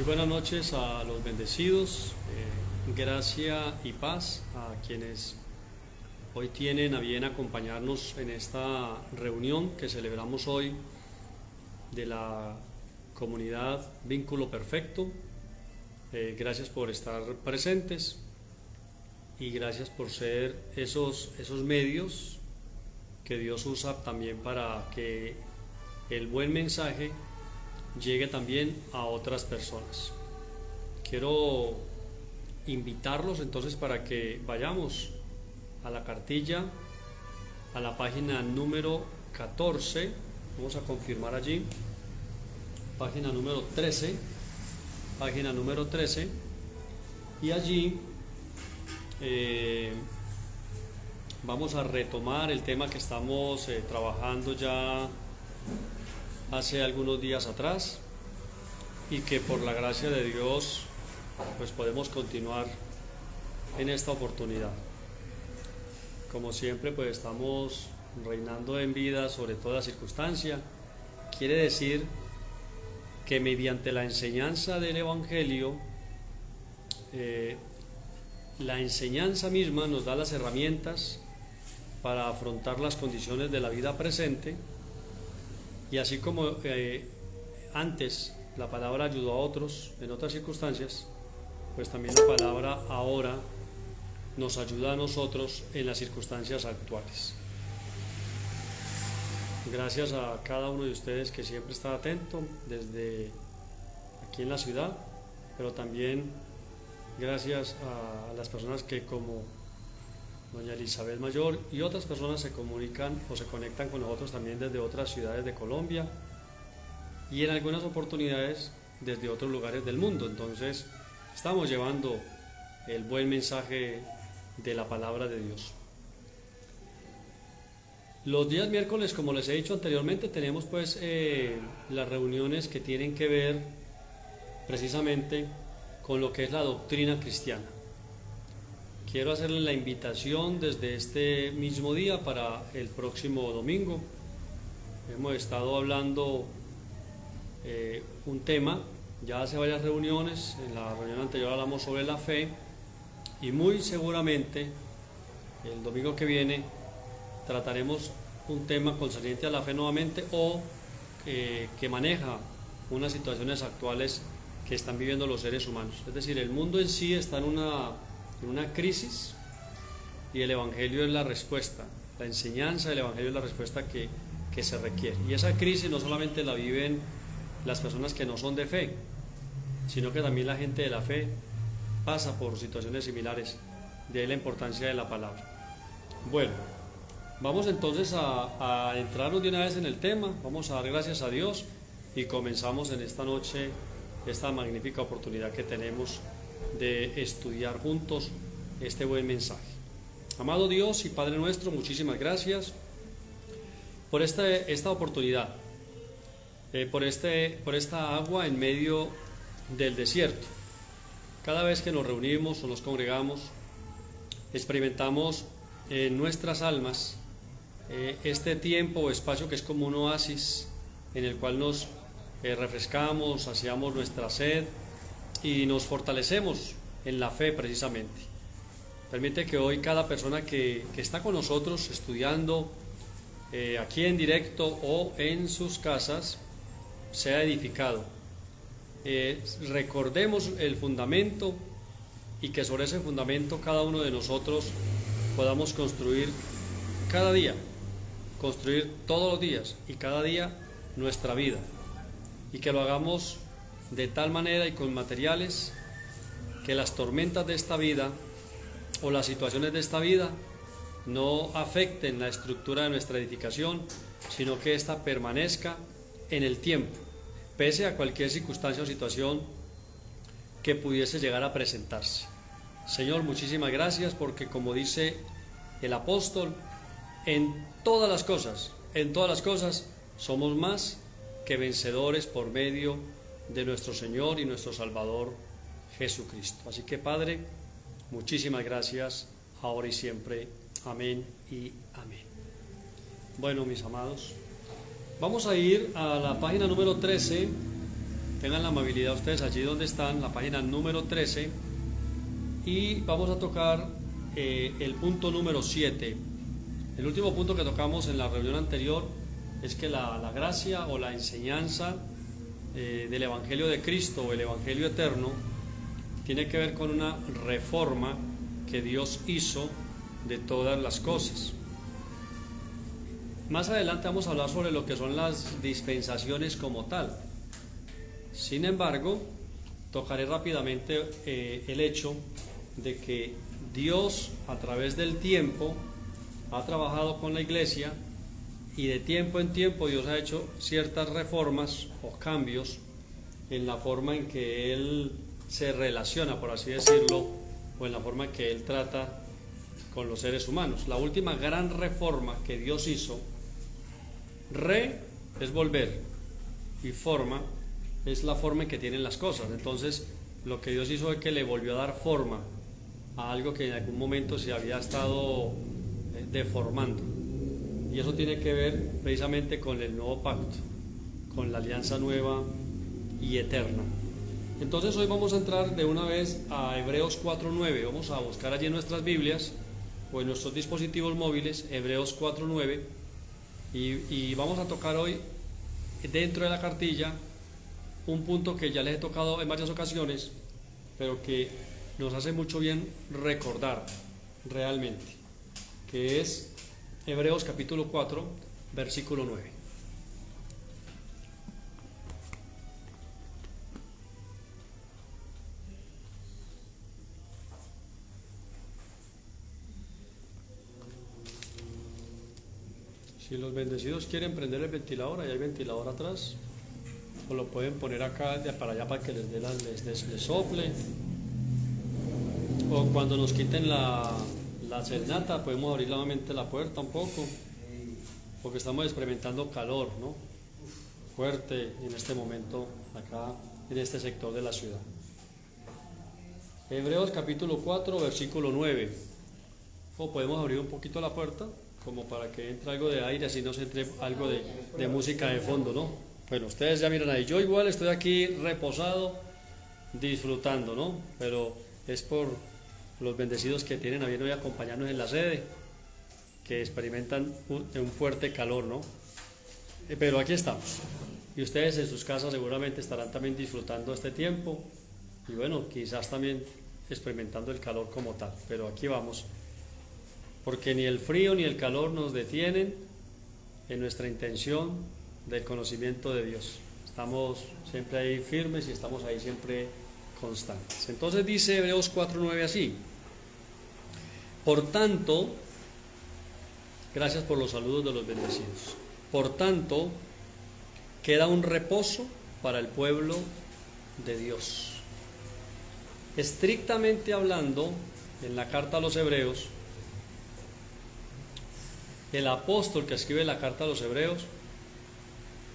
buenas noches a los bendecidos, gracia y paz a quienes hoy tienen a bien acompañarnos en esta reunión que celebramos hoy de la comunidad Vínculo Perfecto. Gracias por estar presentes y gracias por ser esos medios que Dios usa también para que el buen mensaje llegue también a otras personas. Quiero invitarlos entonces para que vayamos a la cartilla, a la página número 14, vamos a confirmar allí, página número 13, y allí vamos a retomar el tema que estamos trabajando ya hace algunos días atrás y que por la gracia de Dios pues podemos continuar en esta oportunidad. Como siempre pues estamos reinando en vida sobre toda circunstancia. Quiere decir que mediante la enseñanza del Evangelio, la enseñanza misma nos da las herramientas para afrontar las condiciones de la vida presente. Y así como antes la palabra ayudó a otros en otras circunstancias, pues también la palabra ahora nos ayuda a nosotros en las circunstancias actuales. Gracias a cada uno de ustedes que siempre está atento desde aquí en la ciudad, pero también gracias a las personas que como doña Elizabeth Mayor y otras personas se comunican o se conectan con nosotros también desde otras ciudades de Colombia y en algunas oportunidades desde otros lugares del mundo. Entonces estamos llevando el buen mensaje de la palabra de Dios. Los días miércoles, como les he dicho anteriormente, tenemos pues las reuniones que tienen que ver precisamente con lo que es la doctrina cristiana. Quiero hacerles la invitación desde este mismo día para el próximo domingo. Hemos estado hablando un tema, ya hace varias reuniones, en la reunión anterior hablamos sobre la fe y muy seguramente el domingo que viene trataremos un tema concerniente a la fe nuevamente o que maneja unas situaciones actuales que están viviendo los seres humanos. Es decir, el mundo en sí está en una crisis y el Evangelio es la respuesta, la enseñanza del Evangelio es la respuesta que se requiere. Y esa crisis no solamente la viven las personas que no son de fe, sino que también la gente de la fe pasa por situaciones similares, de ahí la importancia de la palabra. Bueno, vamos entonces a entrarnos de una vez en el tema, vamos a dar gracias a Dios y comenzamos en esta noche esta magnífica oportunidad que tenemos de estudiar juntos este buen mensaje. Amado Dios y Padre nuestro, muchísimas gracias por esta oportunidad, por esta agua en medio del desierto. Cada vez que nos reunimos o nos congregamos, experimentamos en nuestras almas este tiempo o espacio que es como un oasis en el cual nos refrescamos, saciamos nuestra sed y nos fortalecemos en la fe precisamente. Permite que hoy cada persona que está con nosotros estudiando aquí en directo o en sus casas sea edificado. Recordemos el fundamento y que sobre ese fundamento cada uno de nosotros podamos construir cada día, construir todos los días y cada día nuestra vida, y que lo hagamos de tal manera y con materiales que las tormentas de esta vida o las situaciones de esta vida no afecten la estructura de nuestra edificación, sino que ésta permanezca en el tiempo, pese a cualquier circunstancia o situación que pudiese llegar a presentarse. Señor, muchísimas gracias porque, como dice el apóstol, en todas las cosas somos más que vencedores por medio de nuestro Señor y nuestro Salvador Jesucristo. Así que, Padre, muchísimas gracias, ahora y siempre. Amén y amén. Bueno, mis amados, vamos a ir a la página número 13 tengan la amabilidad ustedes allí donde están, la página número 13, y vamos a tocar el punto número 7. El último punto que tocamos en la reunión anterior es que la gracia o la enseñanza del Evangelio de Cristo o el Evangelio eterno tiene que ver con una reforma que Dios hizo de todas las cosas. Más adelante vamos a hablar sobre lo que son las dispensaciones como tal. Sin embargo, tocaré rápidamente el hecho de que Dios a través del tiempo ha trabajado con la iglesia y de tiempo en tiempo Dios ha hecho ciertas reformas o cambios en la forma en que Él se relaciona, por así decirlo, o en la forma en que Él trata con los seres humanos. La última gran reforma que Dios hizo, es volver, y forma es la forma en que tienen las cosas. Entonces, lo que Dios hizo es que le volvió a dar forma a algo que en algún momento se había estado deformando. Y eso tiene que ver precisamente con el nuevo pacto, con la alianza nueva y eterna. Entonces hoy vamos a entrar de una vez a Hebreos 4:9. Vamos a buscar allí en nuestras Biblias o en nuestros dispositivos móviles Hebreos 4:9 y vamos a tocar hoy dentro de la cartilla un punto que ya les he tocado en varias ocasiones, pero que nos hace mucho bien recordar realmente, que es Hebreos capítulo 4, versículo 9. Si los bendecidos quieren prender el ventilador, ahí hay ventilador atrás, o lo pueden poner acá para allá para que les sople, o cuando nos quiten la serenata podemos abrir nuevamente la puerta un poco, porque estamos experimentando calor, ¿no? Fuerte en este momento acá en este sector de la ciudad. Hebreos capítulo 4 versículo 9. O podemos abrir un poquito la puerta como para que entre algo de aire, así nos entre algo de música de fondo, ¿no? Bueno, ustedes ya miran ahí, yo igual estoy aquí reposado, disfrutando, ¿no? Pero es por los bendecidos que tienen a bien hoy acompañarnos en la sede, que experimentan un fuerte calor, ¿no? Pero aquí estamos, y ustedes en sus casas seguramente estarán también disfrutando este tiempo, y bueno, quizás también experimentando el calor como tal, pero aquí vamos, porque ni el frío ni el calor nos detienen en nuestra intención del conocimiento de Dios. Estamos siempre ahí firmes y estamos ahí siempre constantes. Entonces dice Hebreos 4:9 así: por tanto, gracias por los saludos de los bendecidos, por tanto, queda un reposo para el pueblo de Dios. Estrictamente hablando, en la carta a los Hebreos, el apóstol que escribe la carta a los Hebreos,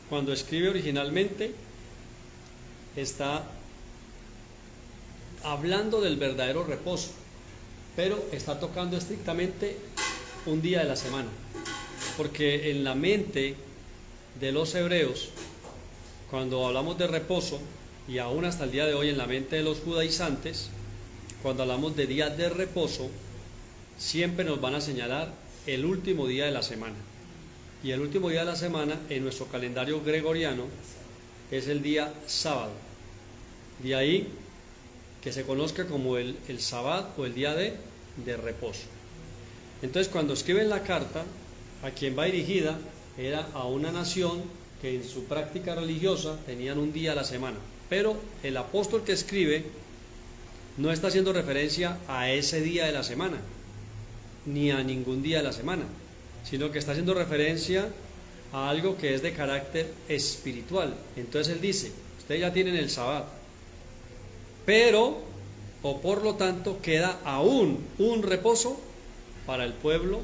cuando escribe originalmente, está hablando del verdadero reposo, pero está tocando estrictamente un día de la semana, porque en la mente de los hebreos, cuando hablamos de reposo, y aún hasta el día de hoy en la mente de los judaizantes, cuando hablamos de días de reposo, siempre nos van a señalar el último día de la semana. Y el último día de la semana en nuestro calendario gregoriano es el día sábado. De ahí que se conozca como el sábado o el día de reposo. Entonces, cuando escriben la carta, a quien va dirigida era a una nación que en su práctica religiosa tenían un día a la semana. Pero el apóstol que escribe no está haciendo referencia a ese día de la semana, ni a ningún día de la semana, sino que está haciendo referencia a algo que es de carácter espiritual. Entonces él dice, ustedes ya tienen el sábado, pero, o por lo tanto, queda aún un reposo para el pueblo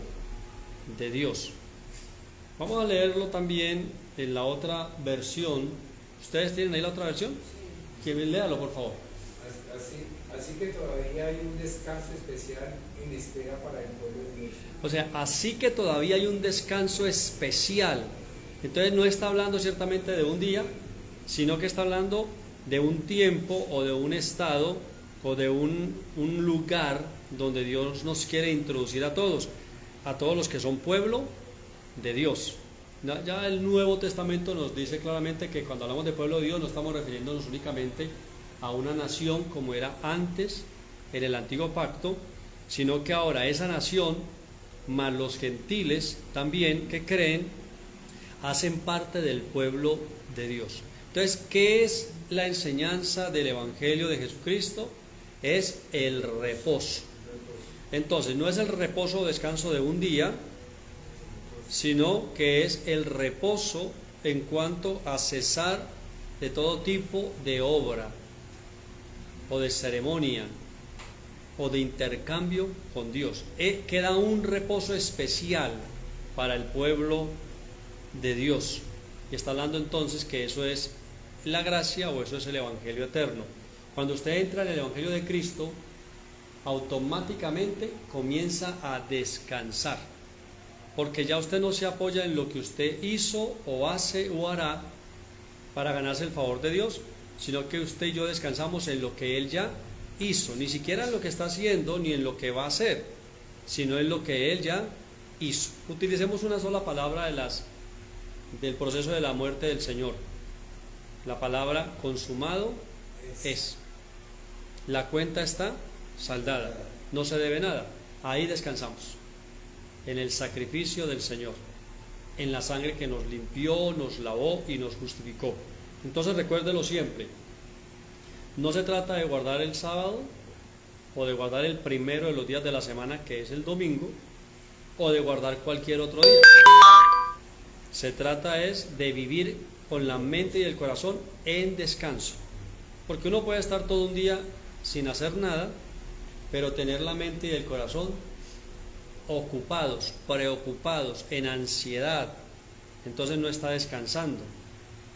de Dios. Vamos a leerlo también en la otra versión. ¿Ustedes tienen ahí la otra versión? ¿Quién? Léalo, por favor. Así que todavía hay un descanso especial en espera para el pueblo de Dios. O sea, así que todavía hay un descanso especial. Entonces no está hablando ciertamente de un día, sino que está hablando de un tiempo o de un estado o de un lugar donde Dios nos quiere introducir a todos los que son pueblo de Dios. Ya el Nuevo Testamento nos dice claramente que cuando hablamos de pueblo de Dios no estamos refiriéndonos únicamente a una nación como era antes en el antiguo pacto, sino que ahora esa nación más los gentiles también que creen hacen parte del pueblo de Dios. Entonces, ¿qué es la enseñanza del Evangelio de Jesucristo? Es el reposo. Entonces, no es el reposo o descanso de un día, sino que es el reposo en cuanto a cesar de todo tipo de obra o de ceremonia o de intercambio con Dios. Queda un reposo especial para el pueblo de Dios. Y está hablando entonces que eso es la gracia o eso es el Evangelio eterno. Cuando usted entra en el Evangelio de Cristo, automáticamente comienza a descansar, porque ya usted no se apoya en lo que usted hizo o hace o hará para ganarse el favor de Dios, sino que usted y yo descansamos en lo que Él ya hizo, ni siquiera en lo que está haciendo ni en lo que va a hacer, sino en lo que Él ya hizo. Utilicemos una sola palabra del proceso de la muerte del Señor. La palabra consumado es. La cuenta está saldada, no se debe nada. Ahí descansamos, en el sacrificio del Señor, en la sangre que nos limpió, nos lavó y nos justificó. Entonces recuérdelo siempre, no se trata de guardar el sábado o de guardar el primero de los días de la semana, que es el domingo, o de guardar cualquier otro día. Se trata es de vivir con la mente y el corazón en descanso, porque uno puede estar todo un día sin hacer nada, pero tener la mente y el corazón ocupados, preocupados, en ansiedad, entonces no está descansando,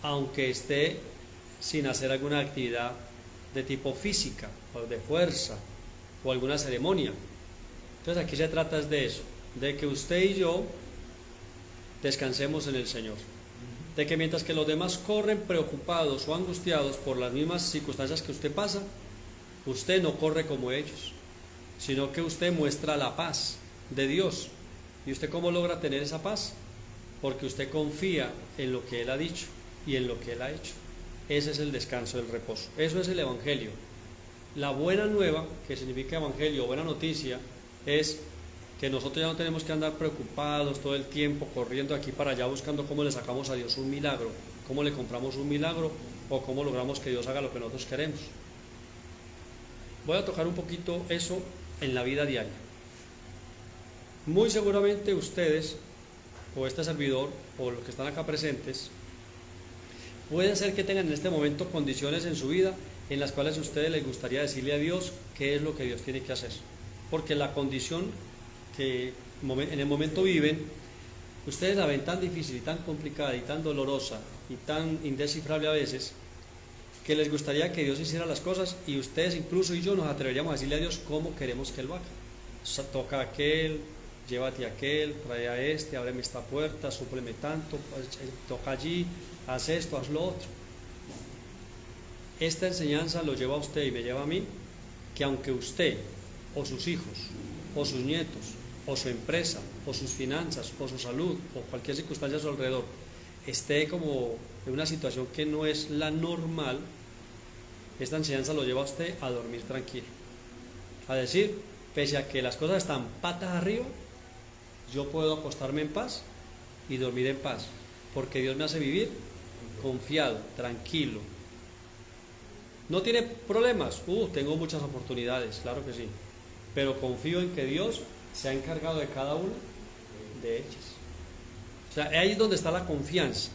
aunque esté sin hacer alguna actividad de tipo física o de fuerza o alguna ceremonia. Entonces aquí se trata de eso, de que usted y yo descansemos en el Señor, de que mientras que los demás corren preocupados o angustiados por las mismas circunstancias que usted pasa, usted no corre como ellos, sino que usted muestra la paz de Dios. ¿Y usted cómo logra tener esa paz? Porque usted confía en lo que Él ha dicho y en lo que Él ha hecho. Ese es el descanso, el reposo. Eso es el Evangelio. La buena nueva, que significa Evangelio, buena noticia, es que nosotros ya no tenemos que andar preocupados todo el tiempo, corriendo aquí para allá, buscando cómo le sacamos a Dios un milagro, cómo le compramos un milagro o cómo logramos que Dios haga lo que nosotros queremos. Voy a tocar un poquito eso en la vida diaria. Muy seguramente ustedes, o este servidor, o los que están acá presentes, puede ser que tengan en este momento condiciones en su vida en las cuales a ustedes les gustaría decirle a Dios qué es lo que Dios tiene que hacer. Porque la condición que en el momento viven, ustedes la ven tan difícil y tan complicada y tan dolorosa y tan indescifrable a veces, que les gustaría que Dios hiciera las cosas, y ustedes incluso y yo nos atreveríamos a decirle a Dios cómo queremos que Él lo haga. Toca a aquel, llévate a aquel, trae a este, ábreme esta puerta, súpleme tanto, toca allí, haz esto, haz lo otro. Esta enseñanza lo lleva a usted y me lleva a mí, que aunque usted o sus hijos o sus nietos o su empresa o sus finanzas o su salud o cualquier circunstancia a su alrededor esté como en una situación que no es la normal, esta enseñanza lo lleva a usted a dormir tranquilo, a decir, pese a que las cosas están patas arriba, yo puedo acostarme en paz y dormir en paz, porque Dios me hace vivir confiado, tranquilo. ¿No tiene problemas? Tengo muchas oportunidades, claro que sí, pero confío en que Dios se ha encargado de cada una de ellas. O sea, ahí es donde está la confianza,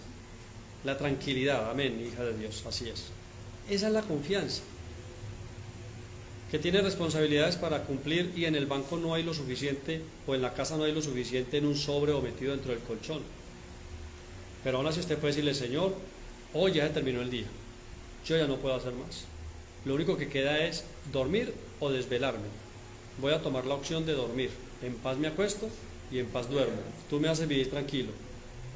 la tranquilidad. Amén, hija de Dios, así es. Esa es la confianza, que tiene responsabilidades para cumplir, y en el banco no hay lo suficiente, o en la casa no hay lo suficiente en un sobre o metido dentro del colchón. Pero aún así usted puede decirle, Señor, hoy ya se terminó el día, yo ya no puedo hacer más. Lo único que queda es dormir o desvelarme. Voy a tomar la opción de dormir. En paz me acuesto y en paz duermo. Tú me haces vivir tranquilo.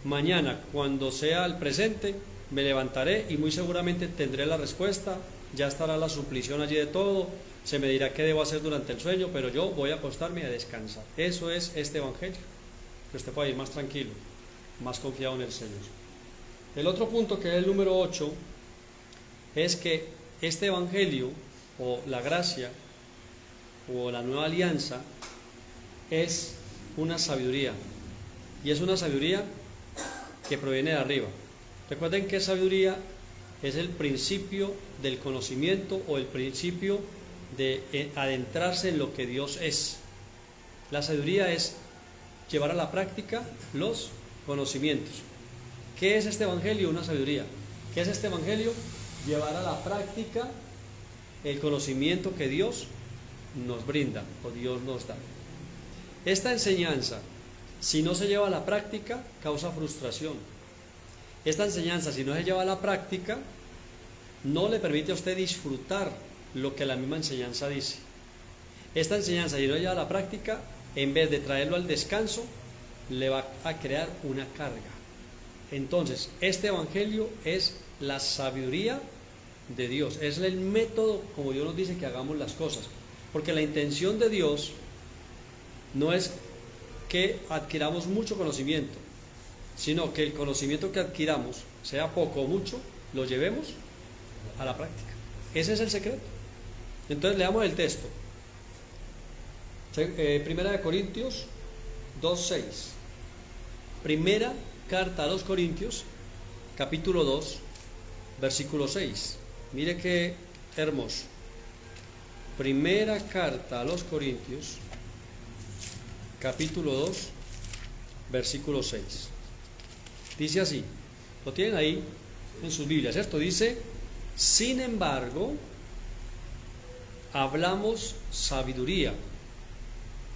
Mañana, cuando sea el presente, me levantaré y muy seguramente tendré la respuesta, ya estará la suplición allí de todo, se me dirá qué debo hacer durante el sueño, pero yo voy a acostarme y a descansar. Eso es este evangelio, que usted pueda ir más tranquilo, más confiado en el Señor. El otro punto, que es el número 8, es que este evangelio, o la gracia, o la nueva alianza, es una sabiduría, y es una sabiduría que proviene de arriba. Recuerden que sabiduría es el principio del conocimiento, o el principio de adentrarse en lo que Dios es. La sabiduría es llevar a la práctica los conocimientos. ¿Qué es este evangelio? Una sabiduría. ¿Qué es este evangelio? Llevar a la práctica el conocimiento que Dios nos brinda, o Dios nos da. Esta enseñanza, si no se lleva a la práctica, causa frustración. Esta enseñanza, si no se lleva a la práctica, no le permite a usted disfrutar lo que la misma enseñanza dice. Esta enseñanza, si no se lleva a la práctica, en vez de traerlo al descanso, le va a crear una carga. Entonces, este evangelio es la sabiduría de Dios, es el método como Dios nos dice que hagamos las cosas, porque la intención de Dios no es que adquiramos mucho conocimiento, sino que el conocimiento que adquiramos, sea poco o mucho, lo llevemos a la práctica. Ese es el secreto. Entonces leamos el texto. Primera de Corintios 2:6. Primera carta a los Corintios, capítulo 2, versículo 6. Mire qué hermoso. Primera carta a los Corintios, capítulo 2, versículo 6. Dice así, lo tienen ahí en sus Biblias, ¿cierto? Dice: sin embargo, hablamos sabiduría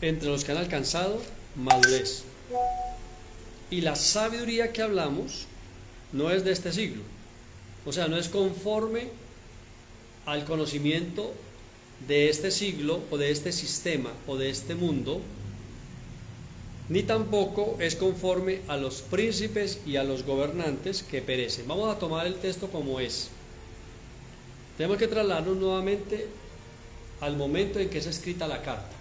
entre los que han alcanzado madurez. Y la sabiduría que hablamos no es de este siglo, o sea, no es conforme al conocimiento de este siglo, o de este sistema, o de este mundo, ni tampoco es conforme a los príncipes y a los gobernantes que perecen. Vamos a tomar el texto como es. Tenemos que trasladarnos nuevamente al momento en que es escrita la carta.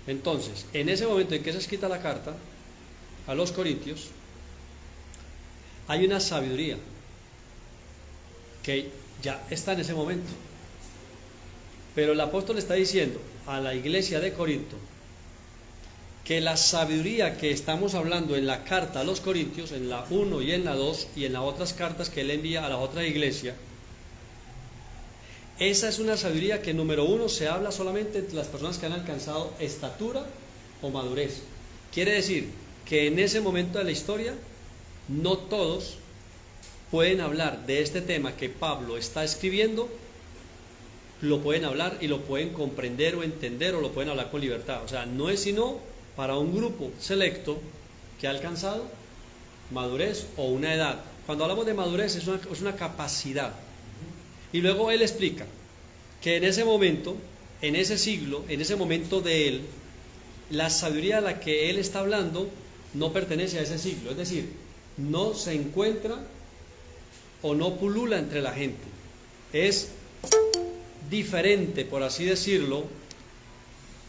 Entonces, en ese momento en que es escrita la carta a los Corintios, hay una sabiduría que ya está en ese momento. Pero el apóstol está diciendo a la iglesia de Corinto que la sabiduría que estamos hablando en la carta a los Corintios, en la 1 y en la 2 y en las otras cartas que él envía a la otra iglesia, esa es una sabiduría que, número 1, se habla solamente entre las personas que han alcanzado estatura o madurez. Quiere decir que en ese momento de la historia no todos pueden hablar de este tema que Pablo está escribiendo, lo pueden hablar y lo pueden comprender o entender, o lo pueden hablar con libertad. O sea, no es sino para un grupo selecto que ha alcanzado madurez o una edad. Cuando hablamos de madurez es una capacidad. Y luego él explica que en ese momento, en ese siglo, en ese momento de él, la sabiduría de la que él está hablando no pertenece a ese siglo, es decir, no se encuentra o no pulula entre la gente. Es diferente, por así decirlo,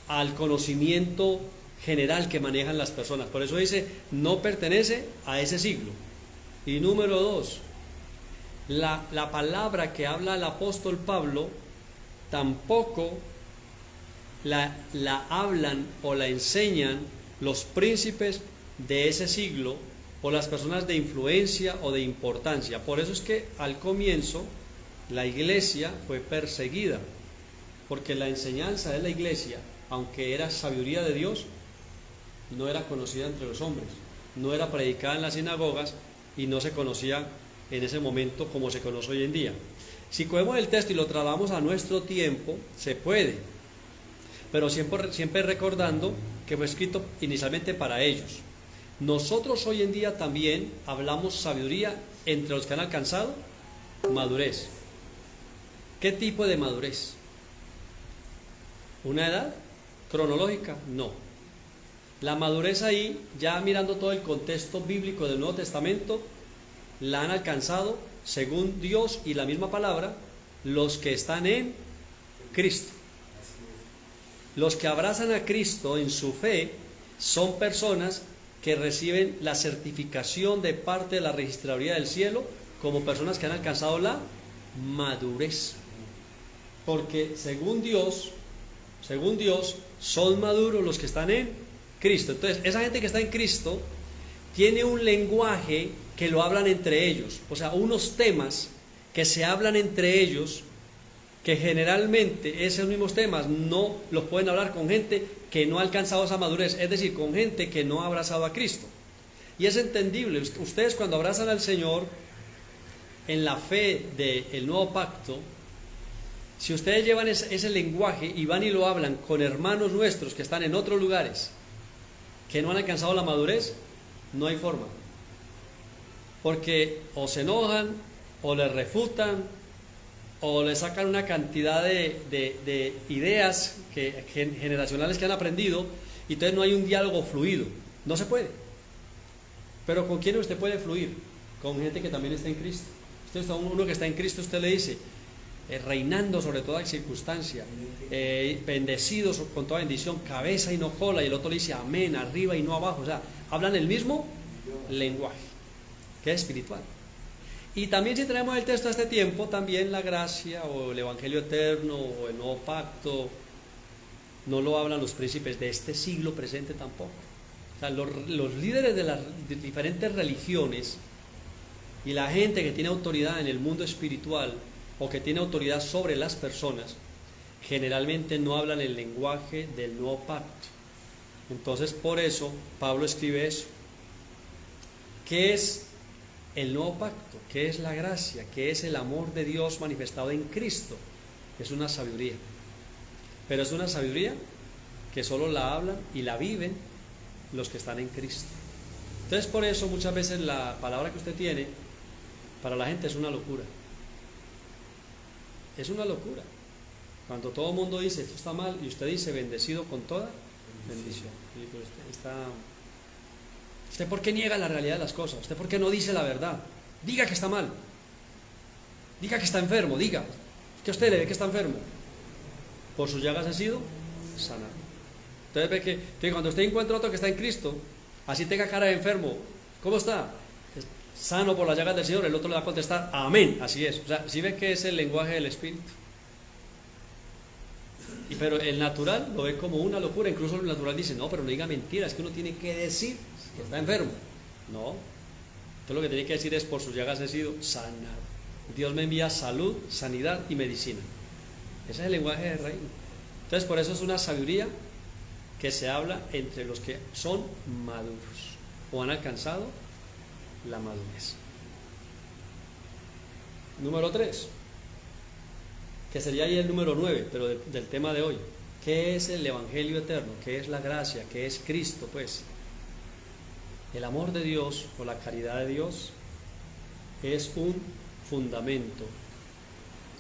al conocimiento general que manejan las personas. Por eso dice, no pertenece a ese siglo. Y número 2, la palabra que habla el apóstol Pablo tampoco la hablan o la enseñan los príncipes de ese siglo o las personas de influencia o de importancia. Por eso es que al comienzo la iglesia fue perseguida, porque la enseñanza de la iglesia, aunque era sabiduría de Dios, no era conocida entre los hombres, no era predicada en las sinagogas y no se conocía en ese momento como se conoce hoy en día. Si cogemos el texto y lo trasladamos a nuestro tiempo, se puede, pero siempre recordando que fue escrito inicialmente para ellos. Nosotros hoy en día también hablamos sabiduría entre los que han alcanzado madurez. ¿Qué tipo de madurez? ¿Una edad cronológica? No. La madurez ahí, ya mirando todo el contexto bíblico del Nuevo Testamento, la han alcanzado, según Dios y la misma palabra, los que están en Cristo. Los que abrazan a Cristo en su fe son personas que reciben la certificación de parte de la registraduría del cielo como personas que han alcanzado la madurez. Porque según Dios, son maduros los que están en Cristo. Entonces, esa gente que está en Cristo tiene un lenguaje que lo hablan entre ellos, o sea, unos temas que se hablan entre ellos, que generalmente esos mismos temas no los pueden hablar con gente que no ha alcanzado esa madurez, es decir, con gente que no ha abrazado a Cristo. Y es entendible, ustedes cuando abrazan al Señor en la fe del nuevo pacto, si ustedes llevan ese lenguaje y van y lo hablan con hermanos nuestros que están en otros lugares, que no han alcanzado la madurez, no hay forma. Porque o se enojan, o les refutan, o le sacan una cantidad de ideas generacionales que han aprendido, y entonces no hay un diálogo fluido, no se puede. Pero ¿con quién usted puede fluir? Con gente que también está en Cristo. Usted, uno que está en Cristo, usted le dice, reinando sobre toda circunstancia, bendecidos con toda bendición, cabeza y no cola, y el otro le dice amén, arriba y no abajo, o sea, hablan el mismo lenguaje, que es espiritual. Y también, si tenemos el texto a este tiempo, también la gracia o el evangelio eterno o el nuevo pacto no lo hablan los príncipes de este siglo presente tampoco. O sea, los líderes de las diferentes religiones y la gente que tiene autoridad en el mundo espiritual o que tiene autoridad sobre las personas, generalmente no hablan el lenguaje del nuevo pacto. Entonces, por eso Pablo escribe eso. ¿Qué es el nuevo pacto? ¿Qué es la gracia? ¿Qué es el amor de Dios manifestado en Cristo? Es una sabiduría, pero es una sabiduría que solo la hablan y la viven los que están en Cristo. Entonces, por eso muchas veces la palabra que usted tiene para la gente es una locura. Es una locura cuando todo el mundo dice esto está mal y usted dice bendecido con toda bendición. Y pues ¿usted por qué niega la realidad de las cosas? ¿Usted por qué no dice la verdad? Diga que está mal, diga que está enfermo, diga que usted le ve que está enfermo. Por sus llagas ha sido sanado. Entonces ve que cuando usted encuentra otro que está en Cristo, así tenga cara de enfermo, ¿cómo está? Sano por las llagas del Señor, el otro le va a contestar amén, así es. O sea, si ve que es el lenguaje del Espíritu. Pero el natural lo ve como una locura. Incluso el natural dice, no, pero no diga mentiras, es que uno tiene que decir que está enfermo. No, entonces lo que tiene que decir es, por sus llagas he sido sanado. Dios me envía salud, sanidad y medicina. Ese es el lenguaje del reino. Entonces, por eso es una sabiduría que se habla entre los que son maduros o han alcanzado la madurez. Número 3, que sería ahí el número 9, pero del tema de hoy. ¿Qué es el evangelio eterno? ¿Qué es la gracia? ¿Qué es Cristo? Pues el amor de Dios o la caridad de Dios es un fundamento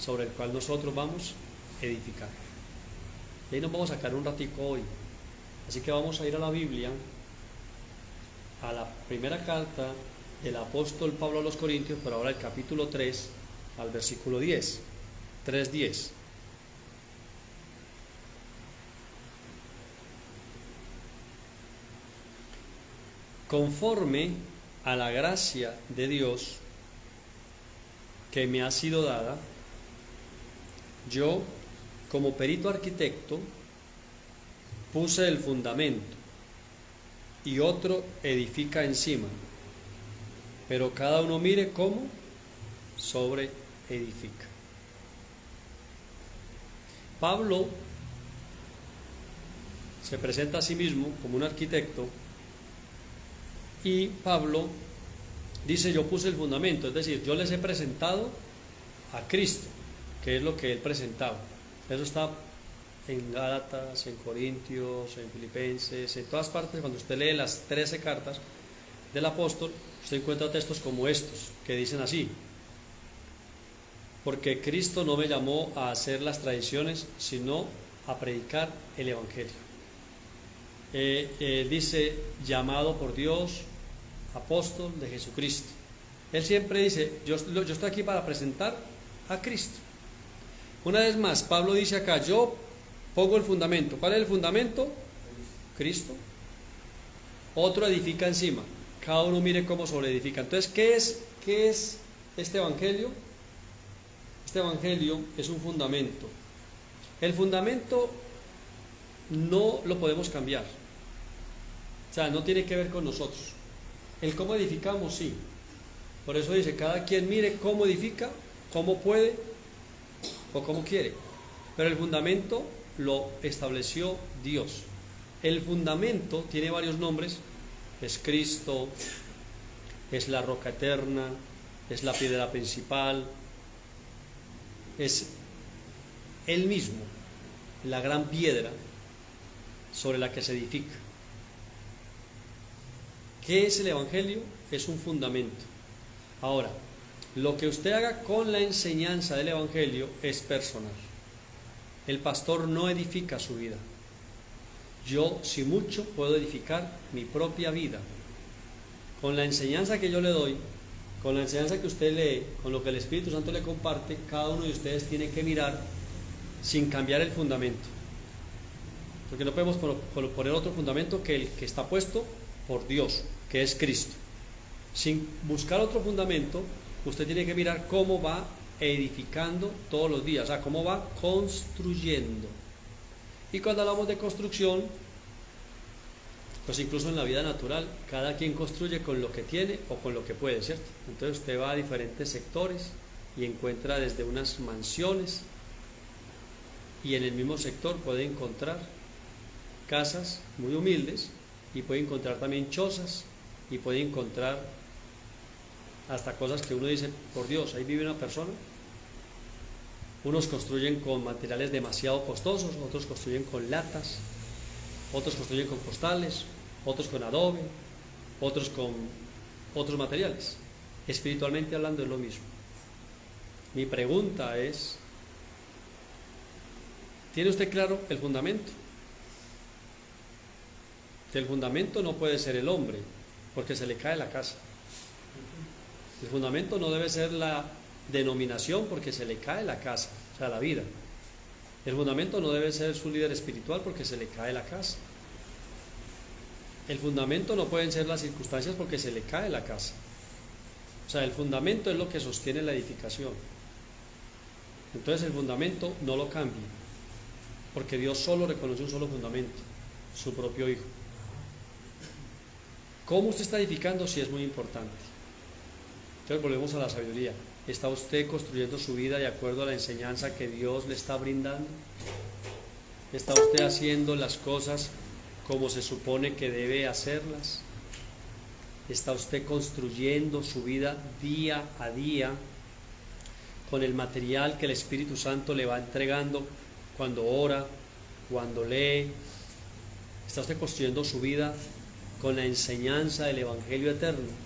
sobre el cual nosotros vamos a edificar. Y ahí nos vamos a sacar un ratico hoy. Así que vamos a ir a la Biblia, a la primera carta del apóstol Pablo a los Corintios, pero ahora el capítulo 3, al versículo 10, 3:10. Conforme a la gracia de Dios que me ha sido dada, yo, como perito arquitecto, puse el fundamento y otro edifica encima, pero cada uno mire cómo sobre edifica. Pablo se presenta a sí mismo como un arquitecto y Pablo dice, yo puse el fundamento, es decir, yo les he presentado a Cristo, que es lo que él presentaba. Eso está en Gálatas, en Corintios, en Filipenses, en todas partes. Cuando usted lee las 13 cartas del apóstol, usted encuentra textos como estos, que dicen así: porque Cristo no me llamó a hacer las tradiciones, sino a predicar el evangelio. Dice, llamado por Dios, apóstol de Jesucristo. Él siempre dice, yo estoy aquí para presentar a Cristo. Una vez más, Pablo dice acá, yo pongo el fundamento. ¿Cuál es el fundamento? Cristo. Otro edifica encima. Cada uno mire cómo sobreedifica. Entonces, ¿qué es este evangelio? Este evangelio es un fundamento. El fundamento no lo podemos cambiar. O sea, no tiene que ver con nosotros. El cómo edificamos, sí. Por eso dice, cada quien mire cómo edifica, cómo puede o cómo quiere. Pero el fundamento lo estableció Dios. El fundamento tiene varios nombres. Es Cristo, es la roca eterna, es la piedra principal, es Él mismo, la gran piedra sobre la que se edifica. ¿Qué es el Evangelio? Es un fundamento. Ahora, lo que usted haga con la enseñanza del Evangelio es personal. El pastor no edifica su vida. Yo, si mucho, puedo edificar mi propia vida. Con la enseñanza que yo le doy, con la enseñanza que usted lee, con lo que el Espíritu Santo le comparte, cada uno de ustedes tiene que mirar sin cambiar el fundamento. Porque no podemos poner otro fundamento que el que está puesto por Dios, que es Cristo. Sin buscar otro fundamento, usted tiene que mirar cómo va edificando todos los días, o sea, cómo va construyendo. Y cuando hablamos de construcción, pues incluso en la vida natural, cada quien construye con lo que tiene o con lo que puede, ¿cierto? Entonces usted va a diferentes sectores y encuentra desde unas mansiones, y en el mismo sector puede encontrar casas muy humildes, y puede encontrar también chozas, y puede encontrar hasta cosas que uno dice, por Dios, ahí vive una persona. Unos construyen con materiales demasiado costosos, otros construyen con latas, otros construyen con costales, otros con adobe, otros con otros materiales. Espiritualmente hablando es lo mismo. Mi pregunta es, ¿tiene usted claro el fundamento? Que el fundamento no puede ser el hombre, porque se le cae la casa. El fundamento no debe ser la denominación, porque se le cae la casa, o sea, la vida. El fundamento no debe ser su líder espiritual, porque se le cae la casa. El fundamento no pueden ser las circunstancias, porque se le cae la casa. O sea, el fundamento es lo que sostiene la edificación. Entonces el fundamento no lo cambie, porque Dios solo reconoce un solo fundamento, su propio Hijo. ¿Cómo usted está edificando? Sí, es muy importante. Entonces volvemos a la sabiduría. ¿Está usted construyendo su vida de acuerdo a la enseñanza que Dios le está brindando? ¿Está usted haciendo las cosas como se supone que debe hacerlas? ¿Está usted construyendo su vida día a día con el material que el Espíritu Santo le va entregando cuando ora, cuando lee? ¿Está usted construyendo su vida con la enseñanza del Evangelio eterno?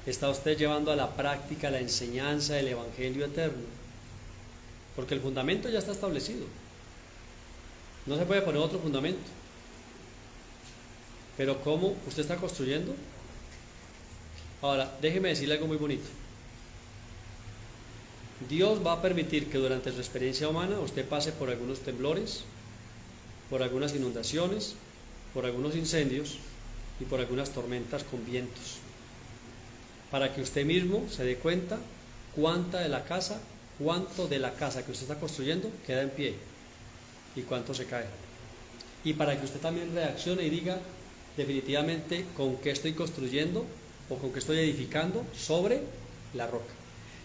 ¿Está usted llevando a la práctica la enseñanza del Evangelio eterno? Porque el fundamento ya está establecido. No se puede poner otro fundamento. Pero ¿cómo usted está construyendo? Ahora, déjeme decirle algo muy bonito. Dios va a permitir que durante su experiencia humana usted pase por algunos temblores, por algunas inundaciones, por algunos incendios y por algunas tormentas con vientos, para que usted mismo se dé cuenta cuánto de la casa que usted está construyendo queda en pie y cuánto se cae. Y para que usted también reaccione y diga definitivamente con qué estoy construyendo o con qué estoy edificando sobre la roca.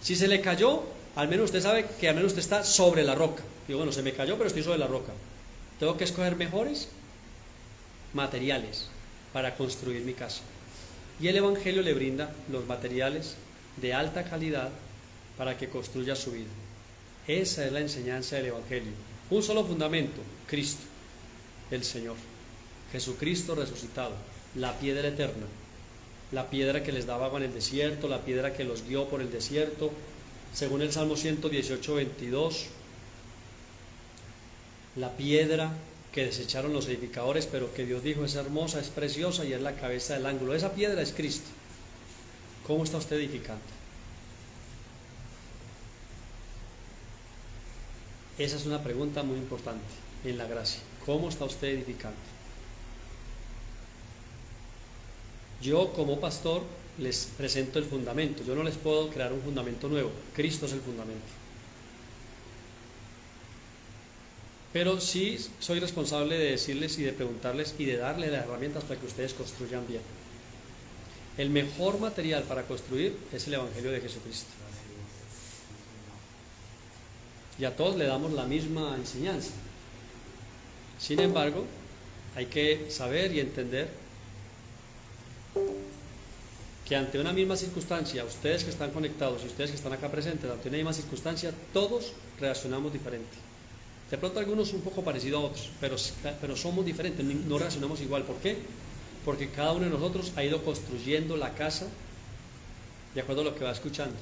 Si se le cayó, al menos usted sabe que al menos usted está sobre la roca. Digo, bueno, se me cayó, pero estoy sobre la roca. Tengo que escoger mejores materiales para construir mi casa. Y el Evangelio le brinda los materiales de alta calidad para que construya su vida. Esa es la enseñanza del Evangelio. Un solo fundamento, Cristo, el Señor. Jesucristo resucitado, la piedra eterna, la piedra que les daba agua en el desierto, la piedra que los guió por el desierto, según el Salmo 118, 22, la piedra que desecharon los edificadores, pero que Dios dijo es hermosa, es preciosa y es la cabeza del ángulo. Esa piedra es Cristo. ¿Cómo está usted edificando? Esa es una pregunta muy importante en la gracia. ¿Cómo está usted edificando? Yo como pastor les presento el fundamento. Yo no les puedo crear un fundamento nuevo. Cristo es el fundamento. Pero sí soy responsable de decirles y de preguntarles y de darles las herramientas para que ustedes construyan bien. El mejor material para construir es el Evangelio de Jesucristo. Y a todos le damos la misma enseñanza. Sin embargo, hay que saber y entender que ante una misma circunstancia, ustedes que están conectados y ustedes que están acá presentes, ante una misma circunstancia, todos reaccionamos diferente. De pronto algunos un poco parecidos a otros, pero somos diferentes, no reaccionamos igual. ¿Por qué? Porque cada uno de nosotros ha ido construyendo la casa de acuerdo a lo que va escuchando.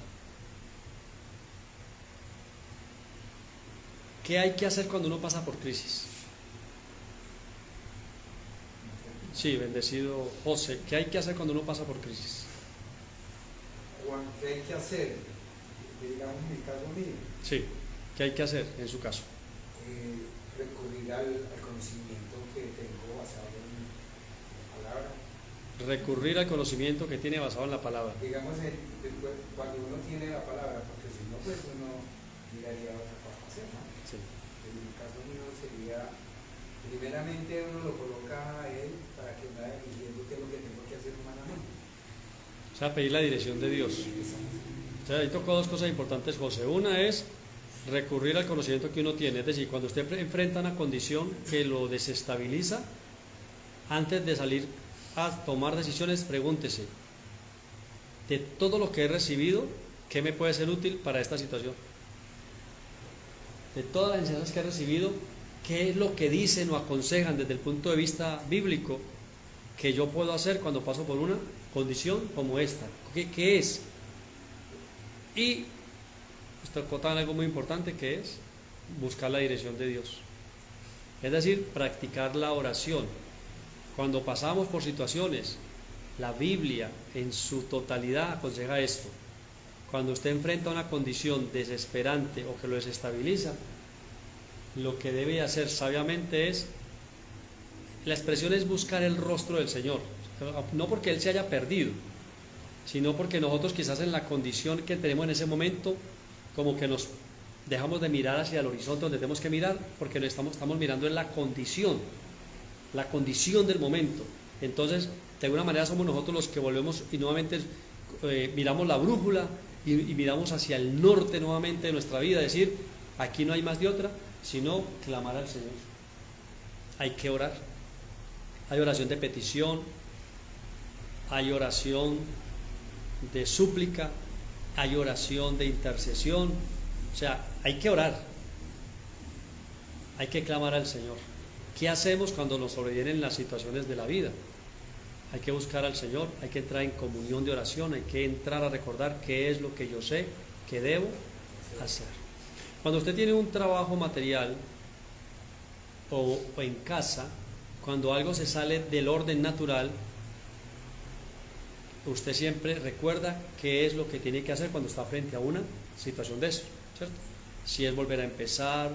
¿Qué hay que hacer cuando uno pasa por crisis? Sí, bendecido José, ¿qué hay que hacer cuando uno pasa por crisis? Juan, ¿qué hay que hacer? Digamos en el caso mío. Sí, ¿qué hay que hacer en su caso? Recurrir al conocimiento que tengo basado en la palabra. Recurrir al conocimiento que tiene basado en la palabra. Digamos, cuando uno tiene la palabra, porque si no, pues uno miraría otra cosa hacer, ¿no? Sí. En el caso mío sería, primeramente uno lo coloca a él para que vaya diciendo qué es lo que tengo que hacer humanamente. O sea, pedir la dirección de Dios. O sea, ahí tocó dos cosas importantes, José. Una es recurrir al conocimiento que uno tiene, es decir, cuando usted enfrenta una condición que lo desestabiliza, antes de salir a tomar decisiones, pregúntese, de todo lo que he recibido, ¿qué me puede ser útil para esta situación? De todas las enseñanzas que he recibido, ¿qué es lo que dicen o aconsejan desde el punto de vista bíblico que yo puedo hacer cuando paso por una condición como esta? ¿Qué es? Y usted tocó algo muy importante, que es buscar la dirección de Dios, es decir, practicar la oración. Cuando pasamos por situaciones, la Biblia en su totalidad aconseja esto. Cuando usted enfrenta una condición desesperante o que lo desestabiliza, lo que debe hacer sabiamente es, la expresión es buscar el rostro del Señor, no porque Él se haya perdido, sino porque nosotros quizás en la condición que tenemos en ese momento, como que nos dejamos de mirar hacia el horizonte donde tenemos que mirar, porque estamos mirando en la condición del momento. Entonces, de alguna manera somos nosotros los que volvemos y nuevamente miramos la brújula y miramos hacia el norte nuevamente de nuestra vida, es decir, aquí no hay más de otra, sino clamar al Señor. Hay que orar. Hay oración de petición, hay oración de súplica, hay oración de intercesión. O sea, hay que orar, hay que clamar al Señor. ¿Qué hacemos cuando nos sobrevienen las situaciones de la vida? Hay que buscar al Señor, hay que entrar en comunión de oración, hay que entrar a recordar qué es lo que yo sé que debo hacer. Cuando usted tiene un trabajo material o en casa, cuando algo se sale del orden natural, usted siempre recuerda qué es lo que tiene que hacer cuando está frente a una situación de eso, ¿cierto? Si es volver a empezar,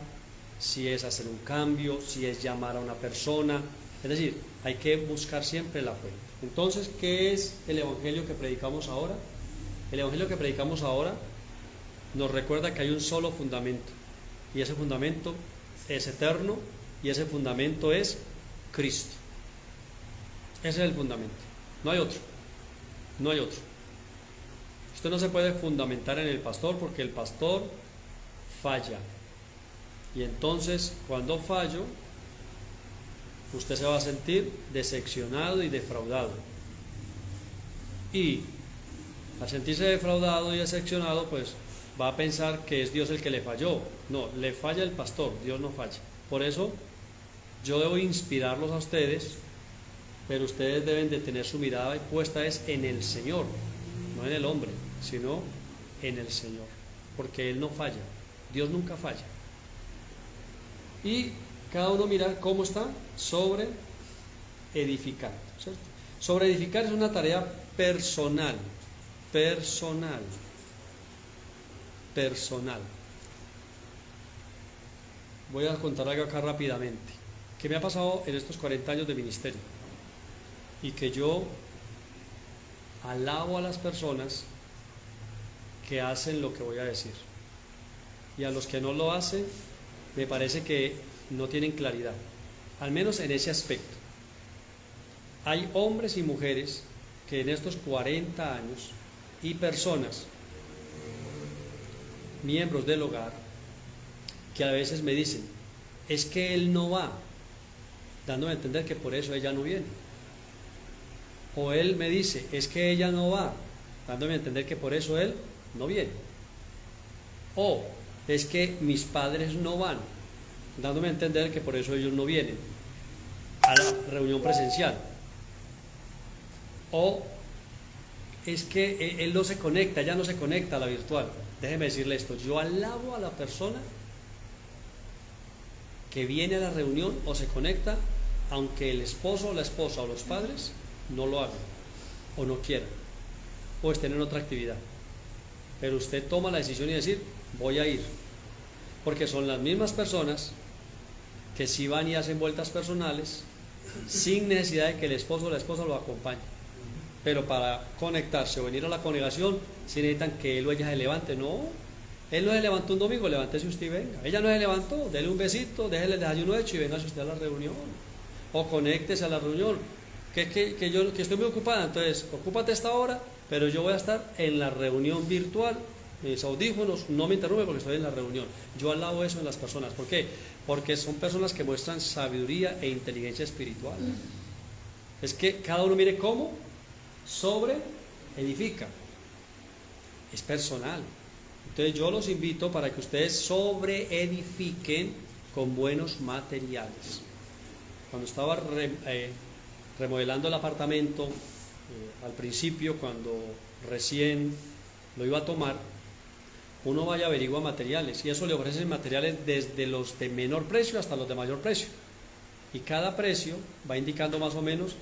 si es hacer un cambio, si es llamar a una persona, es decir, hay que buscar siempre la fe. Entonces, ¿qué es el Evangelio que predicamos ahora? El Evangelio que predicamos ahora nos recuerda que hay un solo fundamento, y ese fundamento es eterno, y ese fundamento es Cristo. Ese es el fundamento, no hay otro. No hay otro. Usted no se puede fundamentar en el pastor porque el pastor falla. Y entonces, cuando fallo, usted se va a sentir decepcionado y defraudado. Y al sentirse defraudado y decepcionado, pues va a pensar que es Dios el que le falló. No, le falla el pastor, Dios no falla. Por eso, yo debo inspirarlos a ustedes, pero ustedes deben de tener su mirada puesta es en el Señor, no en el hombre, sino en el Señor, porque Él no falla, Dios nunca falla. Y cada uno mirar cómo está sobre edificar, ¿cierto? Sobre edificar es una tarea personal, personal. Personal. Voy a contar algo acá rápidamente. ¿Qué me ha pasado en estos 40 años de ministerio? Y que yo alabo a las personas que hacen lo que voy a decir. Y a los que no lo hacen, me parece que no tienen claridad. Al menos en ese aspecto. Hay hombres y mujeres que en estos 40 años y personas, miembros del hogar, que a veces me dicen, es que él no va, dándome a entender que por eso ella no viene. O él me dice, es que ella no va, dándome a entender que por eso él no viene. O es que mis padres no van, dándome a entender que por eso ellos no vienen a la reunión presencial. O es que él no se conecta, ella no se conecta a la virtual. Déjeme decirle esto, yo alabo a la persona que viene a la reunión o se conecta, aunque el esposo o la esposa o los padres no lo hagan, o no quieran, o estén en otra actividad. Pero usted toma la decisión y decir, voy a ir, porque son las mismas personas que sí van y hacen vueltas personales, sin necesidad de que el esposo o la esposa lo acompañe. Pero para conectarse o venir a la congregación, sí necesitan que él o ella se levante. No, él no se levantó un domingo, levántese usted y venga. Ella no se levantó, déle un besito, déjele el desayuno hecho y véngase usted a la reunión. O conéctese a la reunión. Que yo estoy muy ocupada, entonces ocúpate esta hora, pero yo voy a estar en la reunión virtual, mis audífonos, no me interrumpe porque estoy en la reunión. Yo alabo eso en las personas. ¿Por qué? Porque son personas que muestran sabiduría e inteligencia espiritual. Es que cada uno mire cómo sobre edifica. Es personal. Entonces yo los invito para que ustedes sobre edifiquen con buenos materiales. Cuando estaba remodelando el apartamento, al principio, cuando recién lo iba a tomar, uno vaya a averiguar materiales, y eso le ofrecen materiales desde los de menor precio hasta los de mayor precio, y cada precio va indicando más o menos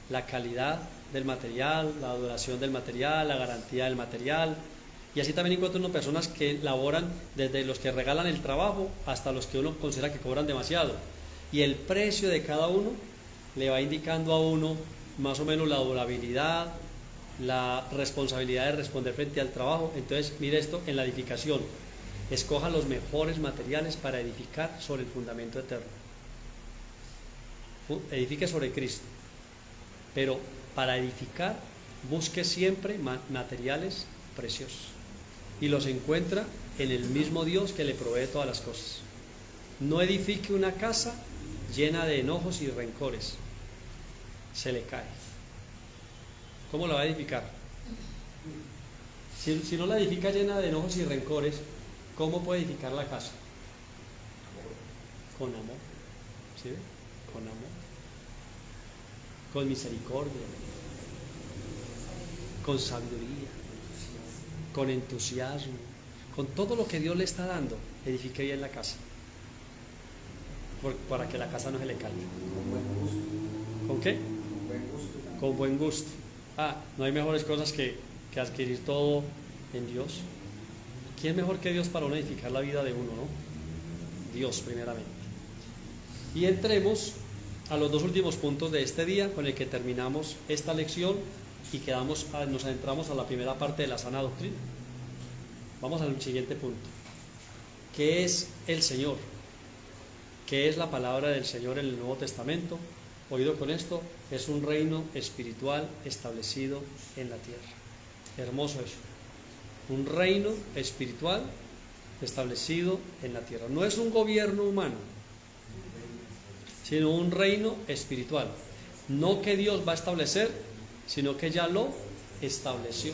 la calidad del material, la duración del material, la garantía del material, y así también encuentra uno personas que laboran desde los que regalan el trabajo hasta los que uno considera que cobran demasiado, y el precio de cada uno le va indicando a uno más o menos la durabilidad, la responsabilidad de responder frente al trabajo. Entonces mire esto en la edificación, escoja los mejores materiales para edificar sobre el fundamento eterno. Edifique sobre Cristo, pero para edificar busque siempre materiales preciosos, y los encuentra en el mismo Dios que le provee todas las cosas. No edifique una casa llena de enojos y rencores, se le cae. ¿Cómo la va a edificar? Si no la edifica llena de enojos y rencores, ¿cómo puede edificar la casa? Con amor, ¿sí? Con amor, con misericordia, con sabiduría, con entusiasmo, con todo lo que Dios le está dando. Edifique bien la casa, para que la casa no se le caiga. Con buen gusto. ¿Con qué? Con buen gusto. Con buen gusto. No hay mejores cosas que adquirir todo en Dios. ¿Quién mejor que Dios para edificar la vida de uno, no? Dios primeramente. Y entremos a los dos últimos puntos de este día, con el que terminamos esta lección y nos adentramos a la primera parte de la sana doctrina. Vamos al siguiente punto. ¿Qué es el Señor? ¿Qué es la palabra del Señor en el Nuevo Testamento? Oído con esto, es un reino espiritual establecido en la tierra. Hermoso eso. Un reino espiritual establecido en la tierra. No es un gobierno humano, sino un reino espiritual. No que Dios va a establecer, sino que ya lo estableció.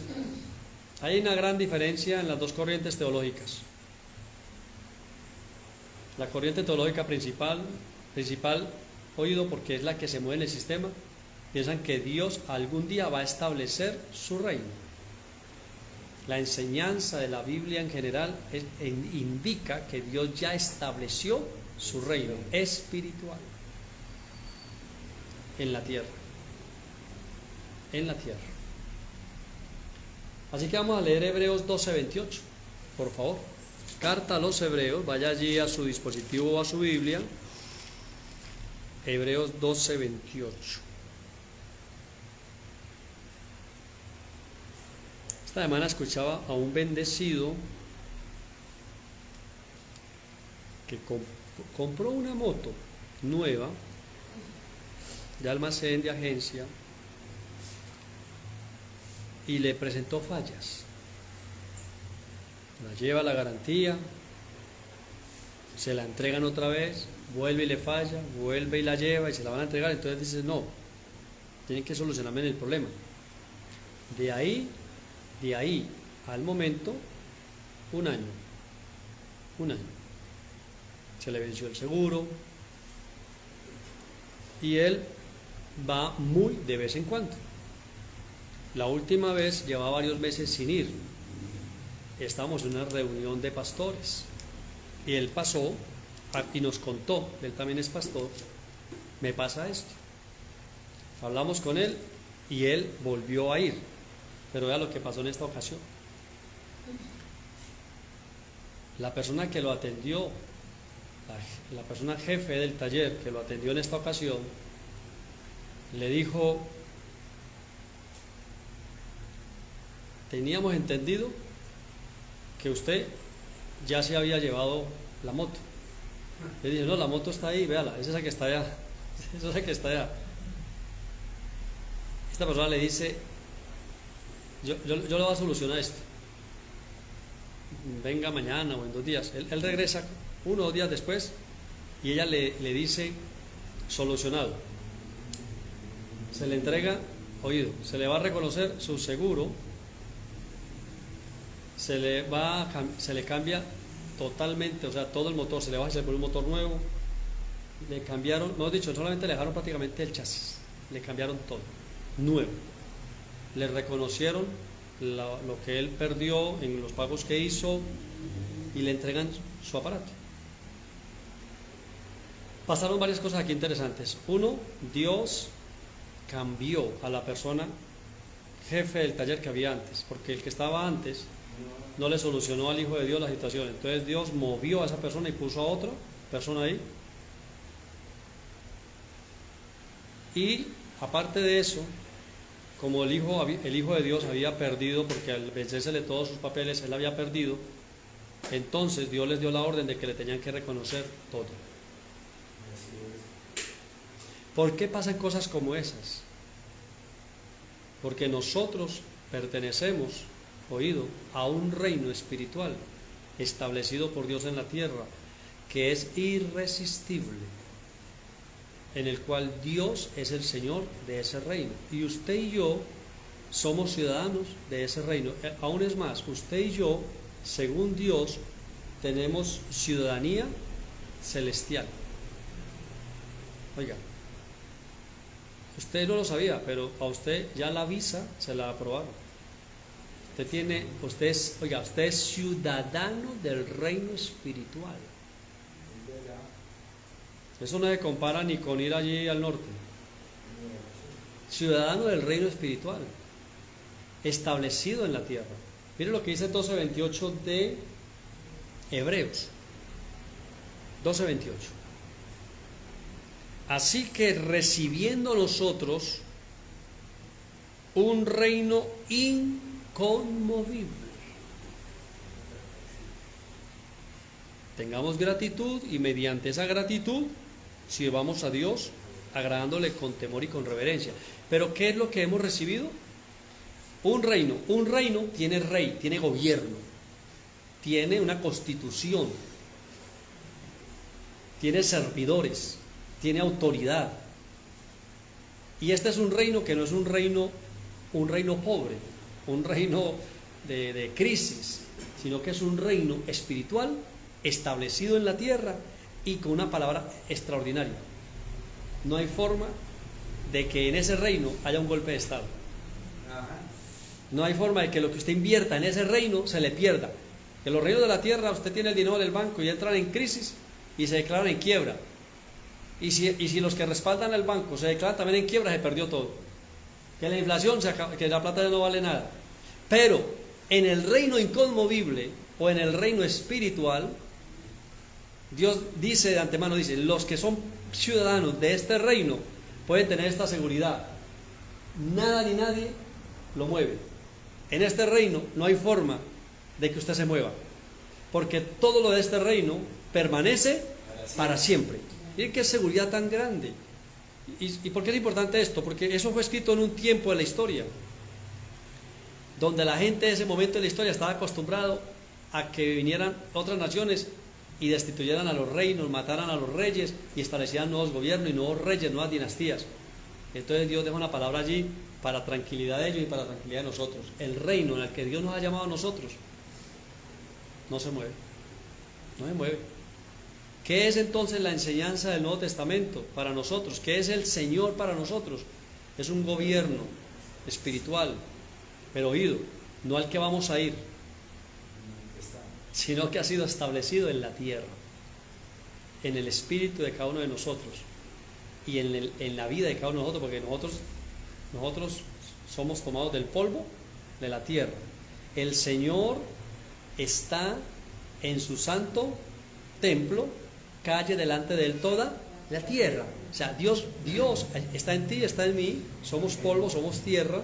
Hay una gran diferencia en las dos corrientes teológicas. La corriente teológica principal, oído porque es la que se mueve en el sistema, piensan que Dios algún día va a establecer su reino. La enseñanza de la Biblia en general indica que Dios ya estableció su reino espiritual en la tierra. En la tierra. Así que vamos a leer Hebreos 12:28, por favor. Carta a los Hebreos, vaya allí a su dispositivo o a su Biblia. Hebreos 12:28. Esta semana escuchaba a un bendecido que compró una moto nueva de almacén, de agencia, y le presentó fallas. La lleva a la garantía, se la entregan otra vez, vuelve y le falla, vuelve y la lleva y se la van a entregar. Entonces dice, no, tienen que solucionarme el problema. De ahí al momento, un año. Se le venció el seguro y él va muy de vez en cuando. La última vez llevaba varios meses sin ir. Estábamos en una reunión de pastores y él pasó y nos contó, él también es pastor, me pasa esto. Hablamos con él y él volvió a ir, pero vea lo que pasó en esta ocasión. La persona que lo atendió, la persona jefe del taller que lo atendió en esta ocasión, le dijo: teníamos entendido que usted ya se había llevado la moto. Le dije, no, la moto está ahí, véala, es esa que está allá, es esa que está allá. Esta persona le dice, yo le voy a solucionar esto, venga mañana o en 2 días. Él regresa 1 o 2 días después y ella le dice, solucionado. Se le entrega, oído, se le va a reconocer su seguro, se le cambia totalmente, o sea, todo el motor, se le va a hacer por un motor nuevo, le cambiaron, mejor dicho, solamente le dejaron prácticamente el chasis, le cambiaron todo, nuevo, le reconocieron lo que él perdió en los pagos que hizo y le entregan su aparato. Pasaron varias cosas aquí interesantes. Uno, Dios cambió a la persona jefe del taller que había antes, porque el que estaba antes no le solucionó al Hijo de Dios la situación. Entonces Dios movió a esa persona y puso a otra persona ahí. Y aparte de eso, como el Hijo de Dios había perdido, porque al vencérsele todos sus papeles, él había perdido, entonces Dios les dio la orden de que le tenían que reconocer todo. ¿Por qué pasan cosas como esas? Porque nosotros pertenecemos, oído, a un reino espiritual establecido por Dios en la tierra, que es irresistible, en el cual Dios es el Señor de ese reino, y usted y yo somos ciudadanos de ese reino. Aún es más, usted y yo, según Dios, tenemos ciudadanía celestial. Oiga, usted no lo sabía, pero a usted ya la visa se la aprobaron. Usted es ciudadano del reino espiritual. Eso no se compara ni con ir allí al norte. Ciudadano del reino espiritual, establecido en la tierra. Mire lo que dice 12:28 de Hebreos. 12:28. Así que recibiendo nosotros un reino inconmovible, tengamos gratitud y mediante esa gratitud sirvamos a Dios agradándole con temor y con reverencia. Pero ¿qué es lo que hemos recibido? Un reino tiene rey, tiene gobierno, tiene una constitución, tiene servidores, tiene autoridad. Y este es un reino que no es un reino pobre, un reino de crisis, sino que es un reino espiritual establecido en la tierra y con una palabra extraordinaria. No hay forma de que en ese reino haya un golpe de estado. No hay forma de que lo que usted invierta en ese reino se le pierda. En los reinos de la tierra usted tiene el dinero del banco y entran en crisis y se declaran en quiebra. Y si los que respaldan al banco se declaran también en quiebra, se perdió todo. Que la inflación que la plata ya no vale nada. Pero En el reino inconmovible o en el reino espiritual, Dios dice de antemano, dice, los que son ciudadanos de este reino pueden tener esta seguridad. Nada ni nadie lo mueve. En este reino no hay forma de que usted se mueva, porque todo lo de este reino permanece para siempre. Miren qué seguridad tan grande. ¿Y por qué es importante esto? Porque eso fue escrito en un tiempo de la historia, donde la gente de ese momento de la historia estaba acostumbrado a que vinieran otras naciones y destituyeran a los reinos, mataran a los reyes y establecieran nuevos gobiernos y nuevos reyes, nuevas dinastías. Entonces Dios deja una palabra allí para tranquilidad de ellos y para tranquilidad de nosotros. El reino en el que Dios nos ha llamado a nosotros no se mueve, no se mueve. ¿Qué es entonces la enseñanza del Nuevo Testamento para nosotros? ¿Qué es el Señor para nosotros? Es un gobierno espiritual, pero oído, no al que vamos a ir, sino que ha sido establecido en la tierra, en el espíritu de cada uno de nosotros y en la vida de cada uno de nosotros, porque nosotros somos tomados del polvo de la tierra. El Señor está en su santo templo, calle delante de él toda la tierra. O sea, Dios está en ti, está en mí, somos polvo, somos tierra.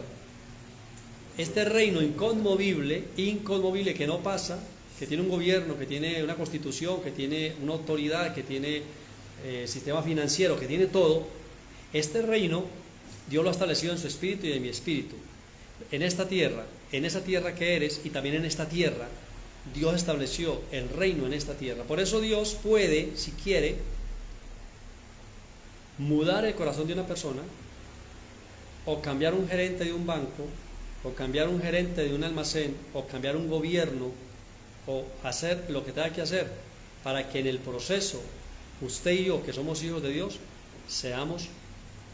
Este reino inconmovible que no pasa, que tiene un gobierno, que tiene una constitución, que tiene una autoridad, que tiene sistema financiero, que tiene todo, este reino Dios lo ha establecido en su espíritu y en mi espíritu. En esta tierra, en esa tierra que eres y también en esta tierra, Dios estableció el reino en esta tierra. Por eso Dios puede, si quiere, mudar el corazón de una persona, o cambiar un gerente de un banco, o cambiar un gerente de un almacén, o cambiar un gobierno, o hacer lo que tenga que hacer, para que en el proceso, usted y yo, que somos hijos de Dios, seamos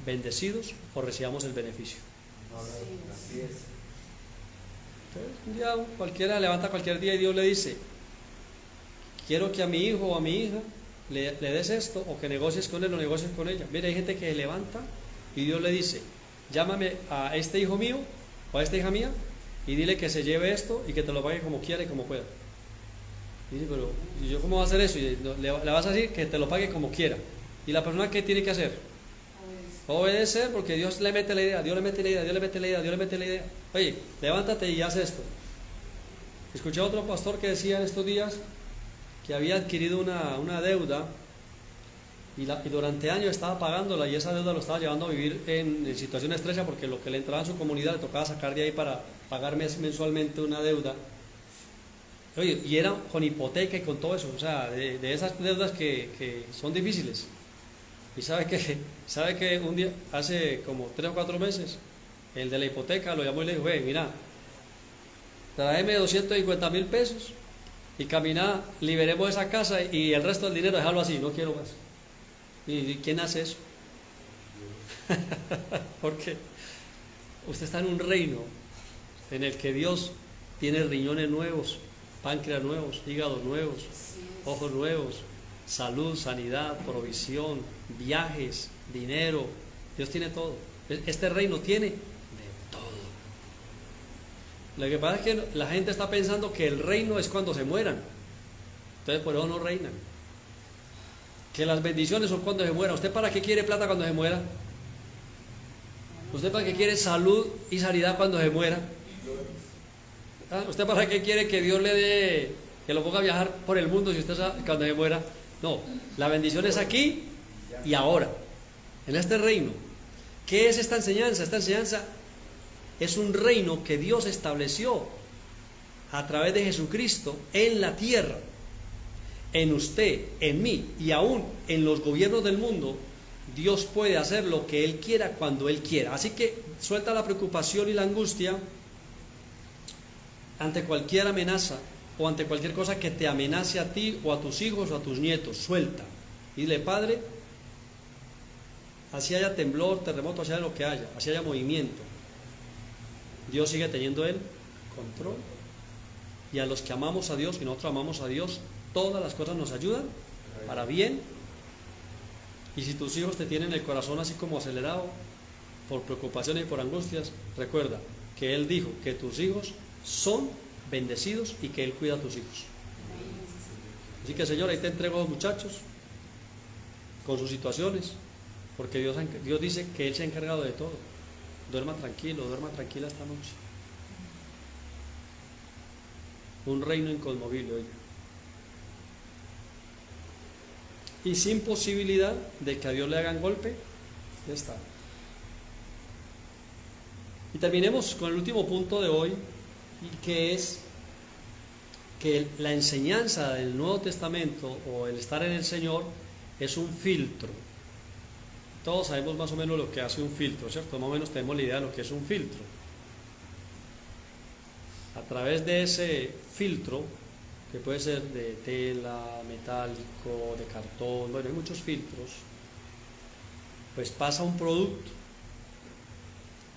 bendecidos o recibamos el beneficio. Así es. Entonces, un día cualquiera levanta cualquier día y Dios le dice, quiero que a mi hijo o a mi hija le des esto, o que negocies con él o negocies con ella. Mira, hay gente que se levanta y Dios le dice, llámame a este hijo mío o a esta hija mía y dile que se lleve esto y que te lo pague como quiera y como pueda. Y dice, pero ¿y yo cómo voy a hacer eso? Y le vas a decir que te lo pague como quiera. ¿Y la persona qué tiene que hacer? Obedecer, porque Dios le mete la idea, Dios le mete la idea, Dios le mete la idea, Dios le mete la idea. Oye, levántate y haz esto. Escuché a otro pastor que decía en estos días que había adquirido una deuda y durante años estaba pagándola, y esa deuda lo estaba llevando a vivir en situación estrecha, porque lo que le entraba en su comunidad le tocaba sacar de ahí para pagar mensualmente una deuda. Oye, y era con hipoteca y con todo eso, o sea, de esas deudas que son difíciles. Y sabe que un día, hace como 3 o 4 meses, el de la hipoteca lo llamó y le dijo, mira, tráeme 250,000 pesos y camina, liberemos esa casa y el resto del dinero dejarlo así, no quiero más. ¿Y quién hace eso? Porque usted está en un reino en el que Dios tiene riñones nuevos, páncreas nuevos, hígados nuevos, ojos nuevos, salud, sanidad, provisión, viajes, dinero. Dios tiene todo. Este reino tiene de todo. Lo que pasa es que la gente está pensando que el reino es cuando se mueran. Entonces por eso no reinan. Que las bendiciones son cuando se muera. ¿Usted para qué quiere plata cuando se muera? ¿Usted para qué quiere salud y sanidad cuando se muera? ¿Usted para qué quiere que Dios le dé, que lo ponga a viajar por el mundo si usted cuando se muera? No, la bendición es aquí y ahora, en este reino. ¿Qué es esta enseñanza? Esta enseñanza es un reino que Dios estableció a través de Jesucristo en la tierra, en usted, en mí y aún en los gobiernos del mundo. Dios puede hacer lo que Él quiera cuando Él quiera. Así que suelta la preocupación y la angustia ante cualquier amenaza o ante cualquier cosa que te amenace a ti o a tus hijos o a tus nietos. Suelta y dile, Padre, así haya temblor, terremoto, así haya lo que haya, así haya movimiento, Dios sigue teniendo el control. Y a los que amamos a Dios, y nosotros amamos a Dios, todas las cosas nos ayudan para bien. Y si tus hijos te tienen el corazón así como acelerado por preocupaciones y por angustias, recuerda que Él dijo que tus hijos son bendecidos y que Él cuida a tus hijos. Así que, Señor, ahí te entrego a los muchachos con sus situaciones, porque Dios dice que Él se ha encargado de todo. Duerma tranquilo, duerma tranquila esta noche. Un reino inconmovible, oiga. Y sin posibilidad de que a Dios le hagan golpe, ya está. Y terminemos con el último punto de hoy, y que es que la enseñanza del Nuevo Testamento o el estar en el Señor es un filtro. Todos sabemos más o menos lo que hace un filtro, ¿cierto? Más o menos tenemos la idea de lo que es un filtro. A través de ese filtro, que puede ser de tela, metálico, de cartón, bueno, hay muchos filtros, pues pasa un producto.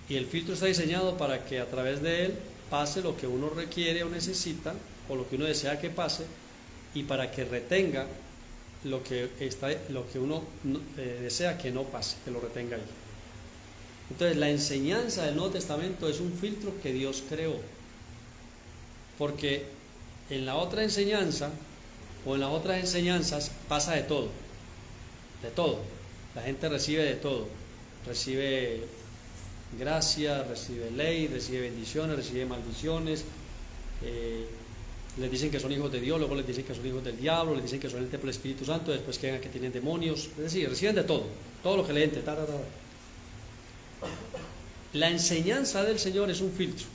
Y el filtro está diseñado para que a través de él pase lo que uno requiere o necesita, o lo que uno desea que pase, y para que retenga lo que uno desea que no pase, que lo retenga ahí. Entonces, la enseñanza del Nuevo Testamento es un filtro que Dios creó, porque en la otra enseñanza o en las otras enseñanzas pasa de todo, la gente recibe de todo, recibe gracia, recibe ley, recibe bendiciones, recibe maldiciones, les dicen que son hijos de Dios, luego les dicen que son hijos del diablo, les dicen que son el templo del Espíritu Santo, después que tienen demonios, es decir, reciben de todo, todo lo que le entre. La enseñanza del Señor es un filtro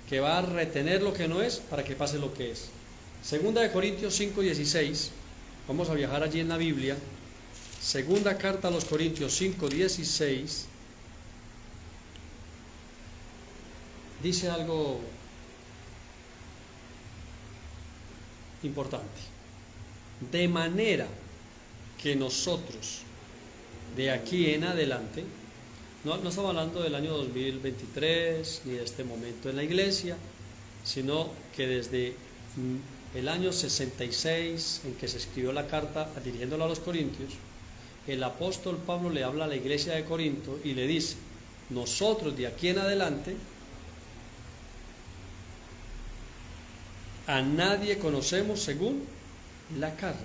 que va a retener lo que no es para que pase lo que es. Segunda de Corintios 5:16, vamos a viajar allí en la Biblia. Segunda carta a los Corintios 5:16, dice algo importante. De manera que nosotros, de aquí en adelante, no estamos hablando del año 2023 ni de este momento en la iglesia, sino que desde el año 66 en que se escribió la carta dirigiéndola a los Corintios, el apóstol Pablo le habla a la iglesia de Corinto y le dice: nosotros de aquí en adelante a nadie conocemos según la carne,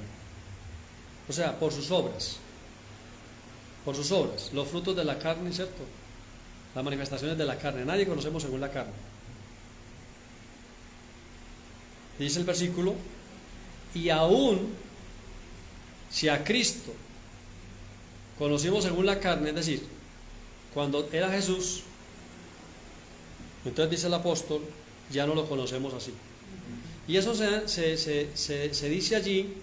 o sea, por sus obras, los frutos de la carne, ¿cierto? Las manifestaciones de la carne, nadie conocemos según la carne. Dice el versículo: y aún si a Cristo conocimos según la carne, es decir, cuando era Jesús, entonces dice el apóstol, ya no lo conocemos así. Y eso se dice allí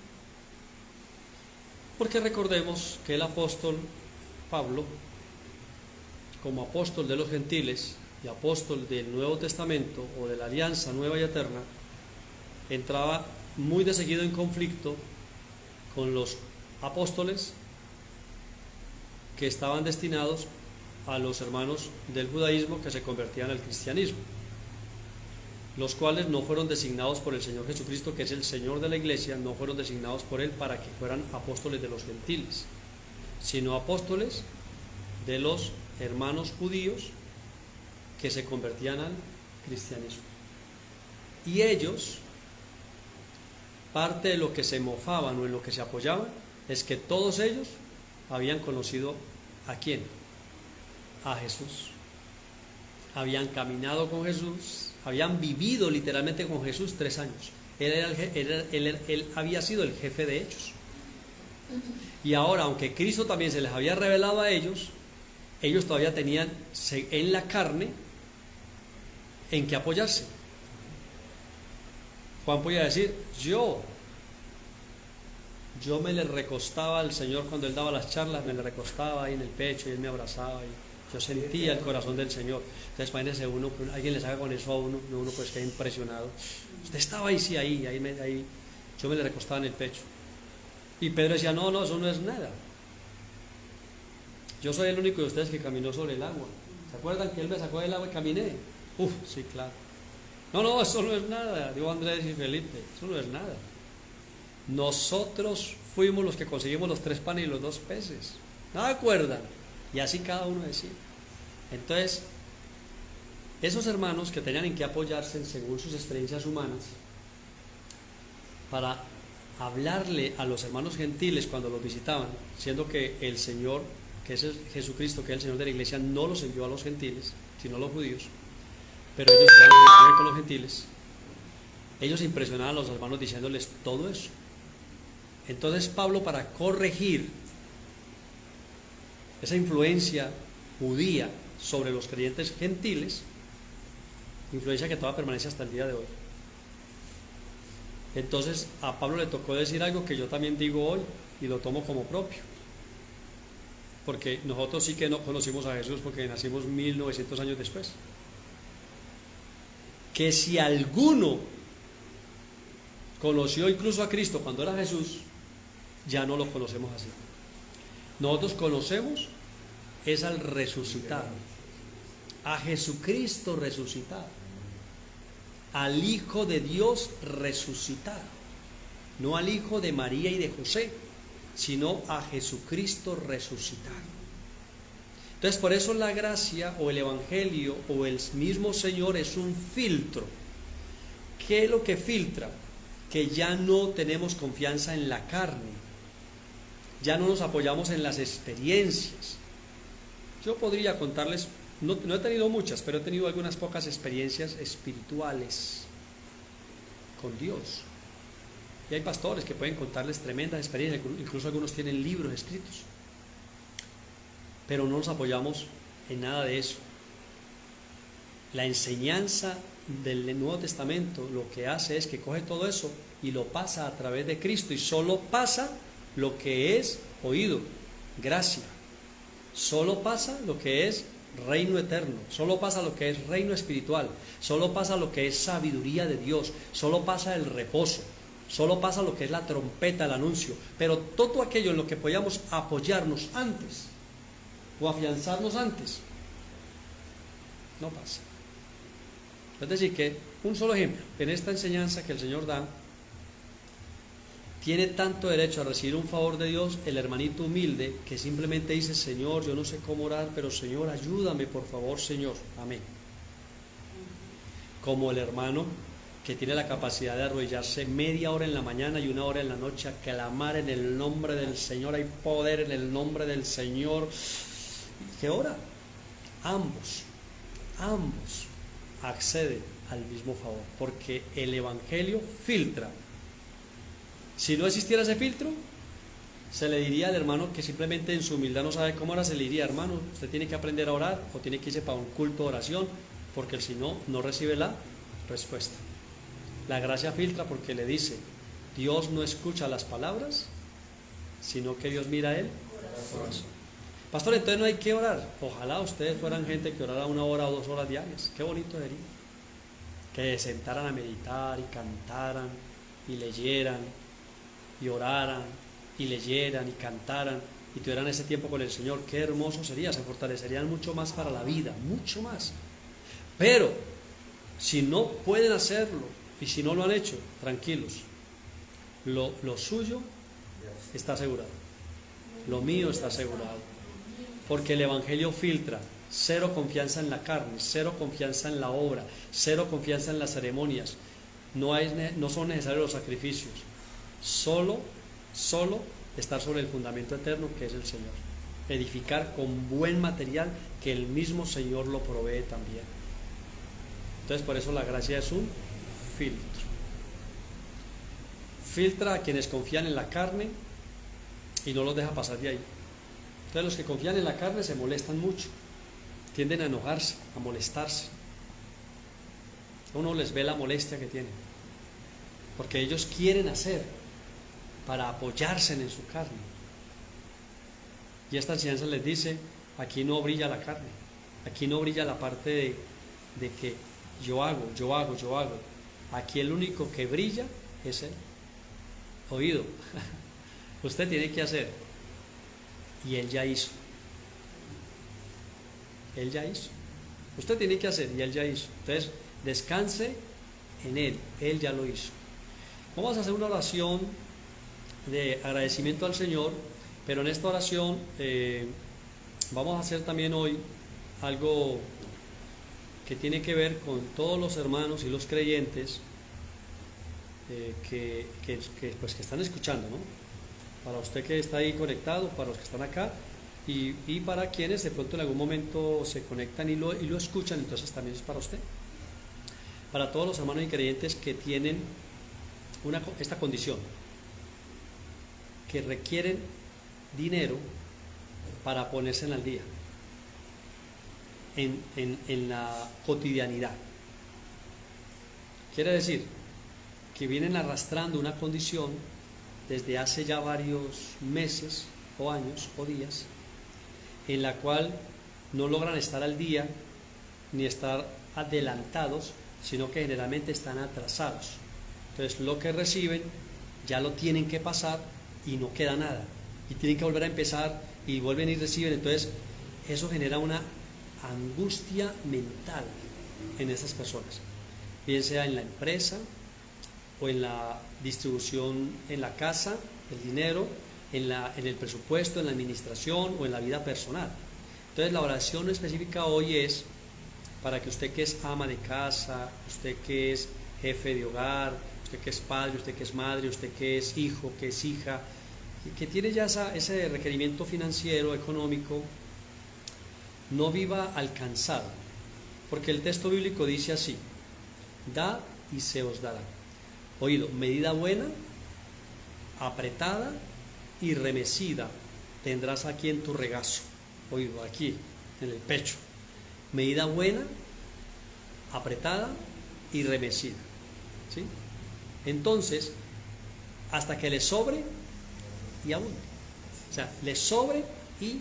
porque recordemos que el apóstol Pablo, como apóstol de los gentiles y apóstol del Nuevo Testamento o de la Alianza Nueva y Eterna, entraba muy de seguido en conflicto con los apóstoles que estaban destinados a los hermanos del judaísmo que se convertían al cristianismo, los cuales no fueron designados por el Señor Jesucristo, que es el Señor de la iglesia, no fueron designados por Él para que fueran apóstoles de los gentiles, sino apóstoles de los hermanos judíos que se convertían al cristianismo. Y ellos, parte de lo que se mofaban o en lo que se apoyaban, es que todos ellos habían conocido ¿a quién? A Jesús. Habían caminado con Jesús, habían vivido literalmente con Jesús 3 años. Él había sido el jefe de ellos. Y ahora, aunque Cristo también se les había revelado a ellos, ellos todavía tenían en la carne en que apoyarse. Juan podía decir: yo me le recostaba al Señor cuando Él daba las charlas, me le recostaba ahí en el pecho y Él me abrazaba y yo sentía el corazón del Señor. Entonces imagínense alguien les haga con eso a uno pues queda impresionado. Usted estaba ahí, sí, ahí yo me le recostaba en el pecho. Y Pedro decía: no, eso no es nada. Yo soy el único de ustedes que caminó sobre el agua. ¿Se acuerdan que Él me sacó del agua y caminé? Sí, claro. No, eso no es nada, digo Andrés y Felipe, eso no es nada. Nosotros fuimos los que conseguimos los 3 panes y los 2 peces. ¿No acuerdan? Y así cada uno decía. Entonces, esos hermanos que tenían en qué apoyarse según sus experiencias humanas para hablarle a los hermanos gentiles cuando los visitaban, siendo que el Señor, que es Jesucristo, que es el Señor de la iglesia, no los envió a los gentiles, sino a los judíos, pero ellos estaban con los gentiles. Ellos impresionaban a los hermanos diciéndoles todo eso. Entonces Pablo, para corregir esa influencia judía sobre los creyentes gentiles, influencia que todavía permanece hasta el día de hoy, entonces a Pablo le tocó decir algo que yo también digo hoy y lo tomo como propio, porque nosotros sí que no conocimos a Jesús porque nacimos 1900 años después. Que si alguno conoció incluso a Cristo cuando era Jesús, ya no lo conocemos así. Nosotros conocemos es al resucitado, a Jesucristo resucitado, al Hijo de Dios resucitado, no al Hijo de María y de José, sino a Jesucristo resucitado. Entonces, por eso la gracia o el Evangelio o el mismo Señor es un filtro. ¿Qué es lo que filtra? Que ya no tenemos confianza en la carne, ya no nos apoyamos en las experiencias. Yo podría contarles, no he tenido muchas, pero he tenido algunas pocas experiencias espirituales con Dios. Y hay pastores que pueden contarles tremendas experiencias, incluso algunos tienen libros escritos. Pero no nos apoyamos en nada de eso. La enseñanza del Nuevo Testamento lo que hace es que coge todo eso y lo pasa a través de Cristo, y solo pasa lo que es oído, gracia. Solo pasa lo que es reino eterno, solo pasa lo que es reino espiritual, solo pasa lo que es sabiduría de Dios, solo pasa el reposo, solo pasa lo que es la trompeta, el anuncio. Pero todo aquello en lo que podíamos apoyarnos antes o afianzarnos antes, no pasa. Es decir, que un solo ejemplo, en esta enseñanza que el Señor da, tiene tanto derecho a recibir un favor de Dios el hermanito humilde que simplemente dice: Señor, yo no sé cómo orar, pero Señor, ayúdame, por favor, Señor, amén. Como el hermano que tiene la capacidad de arrodillarse media hora en la mañana y una hora en la noche a clamar en el nombre del Señor. Hay poder en el nombre del Señor. ¿Qué ora? Ambos acceden al mismo favor, porque el Evangelio filtra. Si no existiera ese filtro, se le diría al hermano que simplemente en su humildad no sabe cómo orar, se le diría: hermano, usted tiene que aprender a orar, o tiene que irse para un culto de oración, porque si no, no recibe la respuesta. La gracia filtra porque le dice: Dios no escucha las palabras, sino que Dios mira el corazón. Pastor, entonces no hay que orar. Ojalá ustedes fueran gente que orara 1 hora o 2 horas diarias. Qué bonito sería. Que se sentaran a meditar y cantaran y leyeran y oraran y leyeran y cantaran y tuvieran ese tiempo con el Señor. Qué hermoso sería, se fortalecerían mucho más para la vida, mucho más. Pero si no pueden hacerlo y si no lo han hecho, tranquilos, lo suyo está asegurado, lo mío está asegurado, porque el Evangelio filtra. Cero confianza en la carne, cero confianza en la obra, cero confianza en las ceremonias. No son necesarios los sacrificios. Solo estar sobre el fundamento eterno que es el Señor. Edificar con buen material que el mismo Señor lo provee también. Entonces, por eso la gracia es un filtro. Filtra a quienes confían en la carne y no los deja pasar de ahí. Entonces, los que confían en la carne se molestan mucho, tienden a enojarse, a molestarse. Uno les ve la molestia que tienen, porque ellos quieren hacer para apoyarse en su carne. Y esta enseñanza les dice: aquí no brilla la carne, aquí no brilla la parte de que yo hago. Aquí el único que brilla es el oído. Usted tiene que hacer, y Él ya hizo. Él ya hizo. Usted tiene que hacer y Él ya hizo. Entonces, descanse en Él. Él ya lo hizo. Vamos a hacer una oración de agradecimiento al Señor, pero en esta oración vamos a hacer también hoy algo que tiene que ver con todos los hermanos y los creyentes pues, que están escuchando, ¿no? Para usted que está ahí conectado, para los que están acá, y para quienes de pronto en algún momento se conectan y lo escuchan, entonces también es para usted. Para todos los hermanos y creyentes que tienen esta condición, que requieren dinero para ponerse al día en la cotidianidad. Quiere decir que vienen arrastrando una condición desde hace ya varios meses o años o días, en la cual no logran estar al día ni estar adelantados, sino que generalmente están atrasados. Entonces lo que reciben ya lo tienen que pasar y no queda nada, y tienen que volver a empezar y vuelven y reciben. Entonces eso genera una angustia mental en esas personas, bien sea en la empresa o en la distribución en la casa, el dinero, en el presupuesto, en la administración o en la vida personal. Entonces la oración específica hoy es para que usted que es ama de casa, usted que es jefe de hogar, usted que es padre, usted que es madre, usted que es hijo, que es hija, que tiene ya ese requerimiento financiero, económico, no viva alcanzado, porque el texto bíblico dice así: dad y se os dará. Oído, medida buena, apretada y remecida tendrás aquí en tu regazo. Oído, aquí, en el pecho. Medida buena, apretada y remecida. ¿Sí? Entonces, hasta que le sobre y abunde. O sea, le sobre y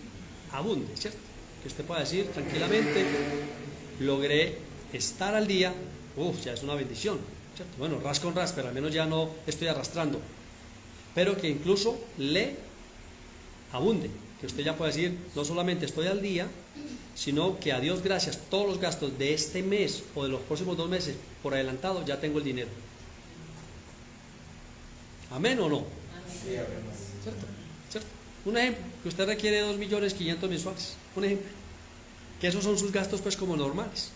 abunde, ¿cierto? Que usted pueda decir tranquilamente: logré estar al día, ya es una bendición, ¿cierto? Bueno, ras con ras, pero al menos ya no estoy arrastrando. Pero que incluso le abunde, que usted ya pueda decir: no solamente estoy al día, sino que a Dios gracias, todos los gastos de este mes o de los próximos 2 meses por adelantado, ya tengo el dinero. ¿Amén o no? Sí, ¿Cierto? ¿Cierto? Un ejemplo, que usted requiere 2.500.000 mensuales, un ejemplo, que esos son sus gastos pues como normales.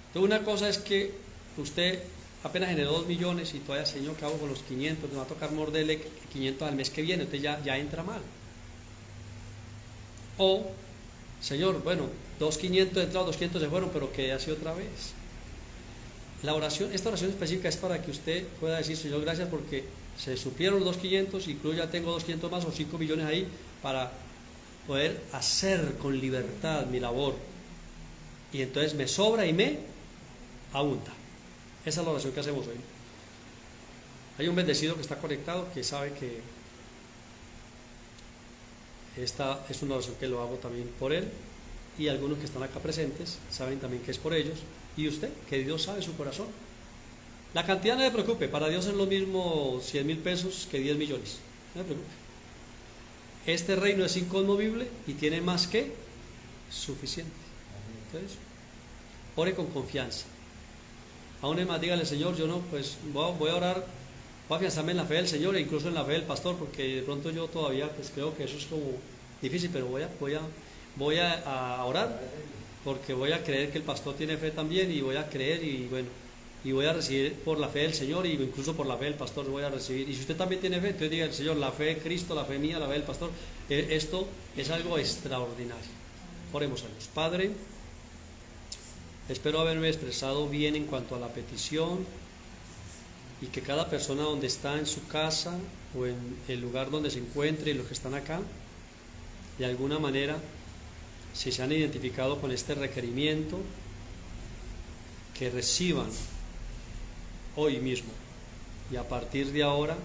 Entonces una cosa es que usted apenas generó 2 millones y todavía, señor, ¿qué hago con los 500? Me va a tocar morderle 500 al mes que viene, entonces ya entra mal. O, señor, bueno, 2.500 entrados, 2.500 se fueron, pero que así otra vez. Esta oración específica es para que usted pueda decir: Señor, gracias porque se supieron los 2.500, incluso ya tengo 2.500 más o 5 millones ahí para poder hacer con libertad mi labor. Y entonces me sobra y me abunda. Esa es la oración que hacemos hoy. Hay un bendecido que está conectado que sabe que esta es una oración que lo hago también por él, y algunos que están acá presentes saben también que es por ellos, y usted, que Dios sabe su corazón. La cantidad no le preocupe, para Dios es lo mismo 100.000 pesos que 10 millones, no le preocupe. Este reino es inconmovible y tiene más que suficiente. Entonces, ore con confianza. Aún es más, dígale: Señor, yo no, pues voy a orar, voy a afianzarme en la fe del Señor e incluso en la fe del pastor, porque de pronto yo todavía pues creo que eso es como difícil, pero voy a orar, porque voy a creer que el pastor tiene fe también, y voy a creer, y bueno, y voy a recibir por la fe del Señor, y incluso por la fe del pastor voy a recibir. Y si usted también tiene fe, entonces diga: Señor, la fe de Cristo, la fe mía, la fe del pastor, esto es algo extraordinario. Oremos a Dios. Padre, espero haberme expresado bien en cuanto a la petición, y que cada persona donde está en su casa o en el lugar donde se encuentre, y los que están acá, de alguna manera, si se han identificado con este requerimiento, que reciban hoy mismo y a partir de ahora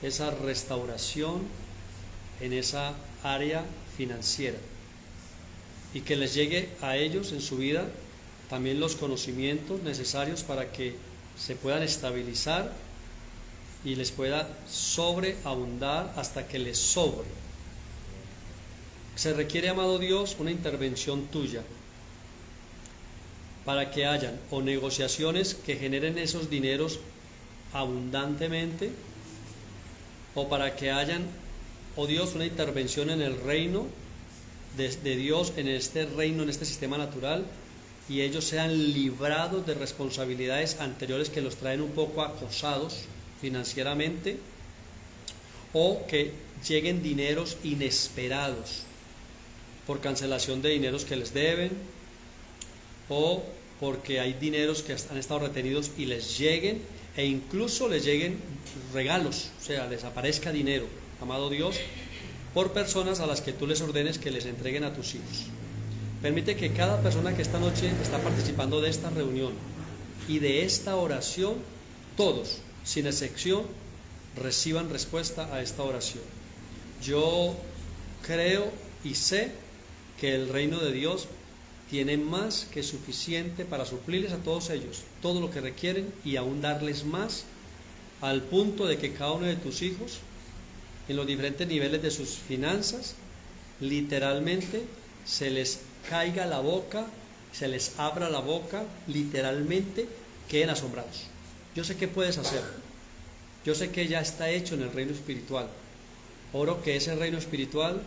esa restauración en esa área financiera, y que les llegue a ellos en su vida también los conocimientos necesarios para que se puedan estabilizar y les pueda sobreabundar hasta que les sobre. Se requiere, amado Dios, una intervención tuya para que hayan o negociaciones que generen esos dineros abundantemente, o para que hayan, oh Dios, una intervención en el reino de Dios, en este reino, en este sistema natural, y ellos sean librados de responsabilidades anteriores que los traen un poco acosados financieramente, o que lleguen dineros inesperados por cancelación de dineros que les deben, o porque hay dineros que han estado retenidos y les lleguen, e incluso les lleguen regalos, o sea, les aparezca dinero, amado Dios, por personas a las que tú les ordenes que les entreguen a tus hijos. Permite que cada persona que esta noche está participando de esta reunión y de esta oración, todos, sin excepción, reciban respuesta a esta oración. Yo creo y sé que el reino de Dios tiene más que suficiente para suplirles a todos ellos todo lo que requieren, y aún darles más, al punto de que cada uno de tus hijos, en los diferentes niveles de sus finanzas, literalmente se les caiga la boca, se les abra la boca, literalmente queden asombrados. Yo sé que puedes hacerlo, yo sé que ya está hecho en el reino espiritual. Oro que ese reino espiritual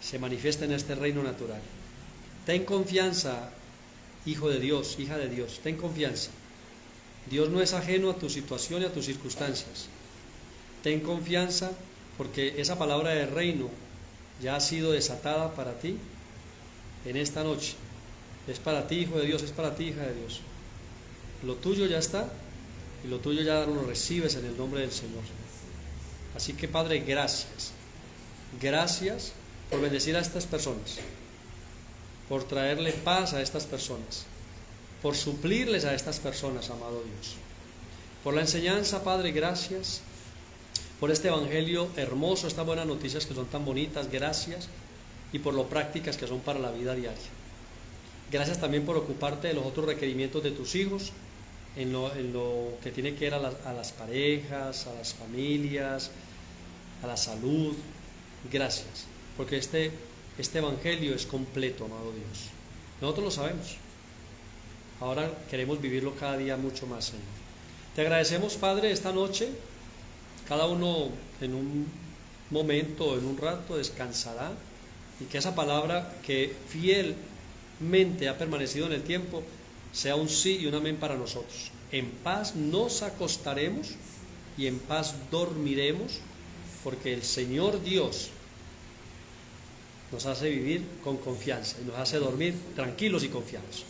se manifieste en este reino natural. Ten confianza, hijo de Dios, hija de Dios, ten confianza. Dios no es ajeno a tu situación y a tus circunstancias. Ten confianza, porque esa palabra de reino ya ha sido desatada para ti en esta noche. Es para ti, hijo de Dios, es para ti, hija de Dios. Lo tuyo ya está, y lo tuyo ya lo recibes en el nombre del Señor. Así que, Padre, gracias. Gracias por bendecir a estas personas, por traerle paz a estas personas, por suplirles a estas personas, amado Dios. Por la enseñanza, Padre, gracias. Por este evangelio hermoso, estas buenas noticias que son tan bonitas, gracias. Y por lo prácticas que son para la vida diaria. Gracias también por ocuparte de los otros requerimientos de tus hijos, en lo que tiene que ver a las parejas, a las familias, a la salud. Gracias, porque este evangelio es completo, amado Dios. Nosotros lo sabemos. Ahora queremos vivirlo cada día mucho más, Señor. Te agradecemos, Padre, esta noche. Cada uno en un momento, en un rato, descansará, y que esa palabra que fielmente ha permanecido en el tiempo sea un sí y un amén para nosotros. En paz nos acostaremos y en paz dormiremos, porque el Señor Dios nos hace vivir con confianza y nos hace dormir tranquilos y confiados.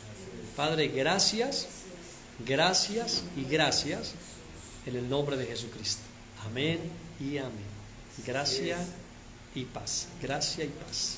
Padre, gracias, gracias y gracias, en el nombre de Jesucristo. Amén y amén. Gracia y paz. Gracia y paz.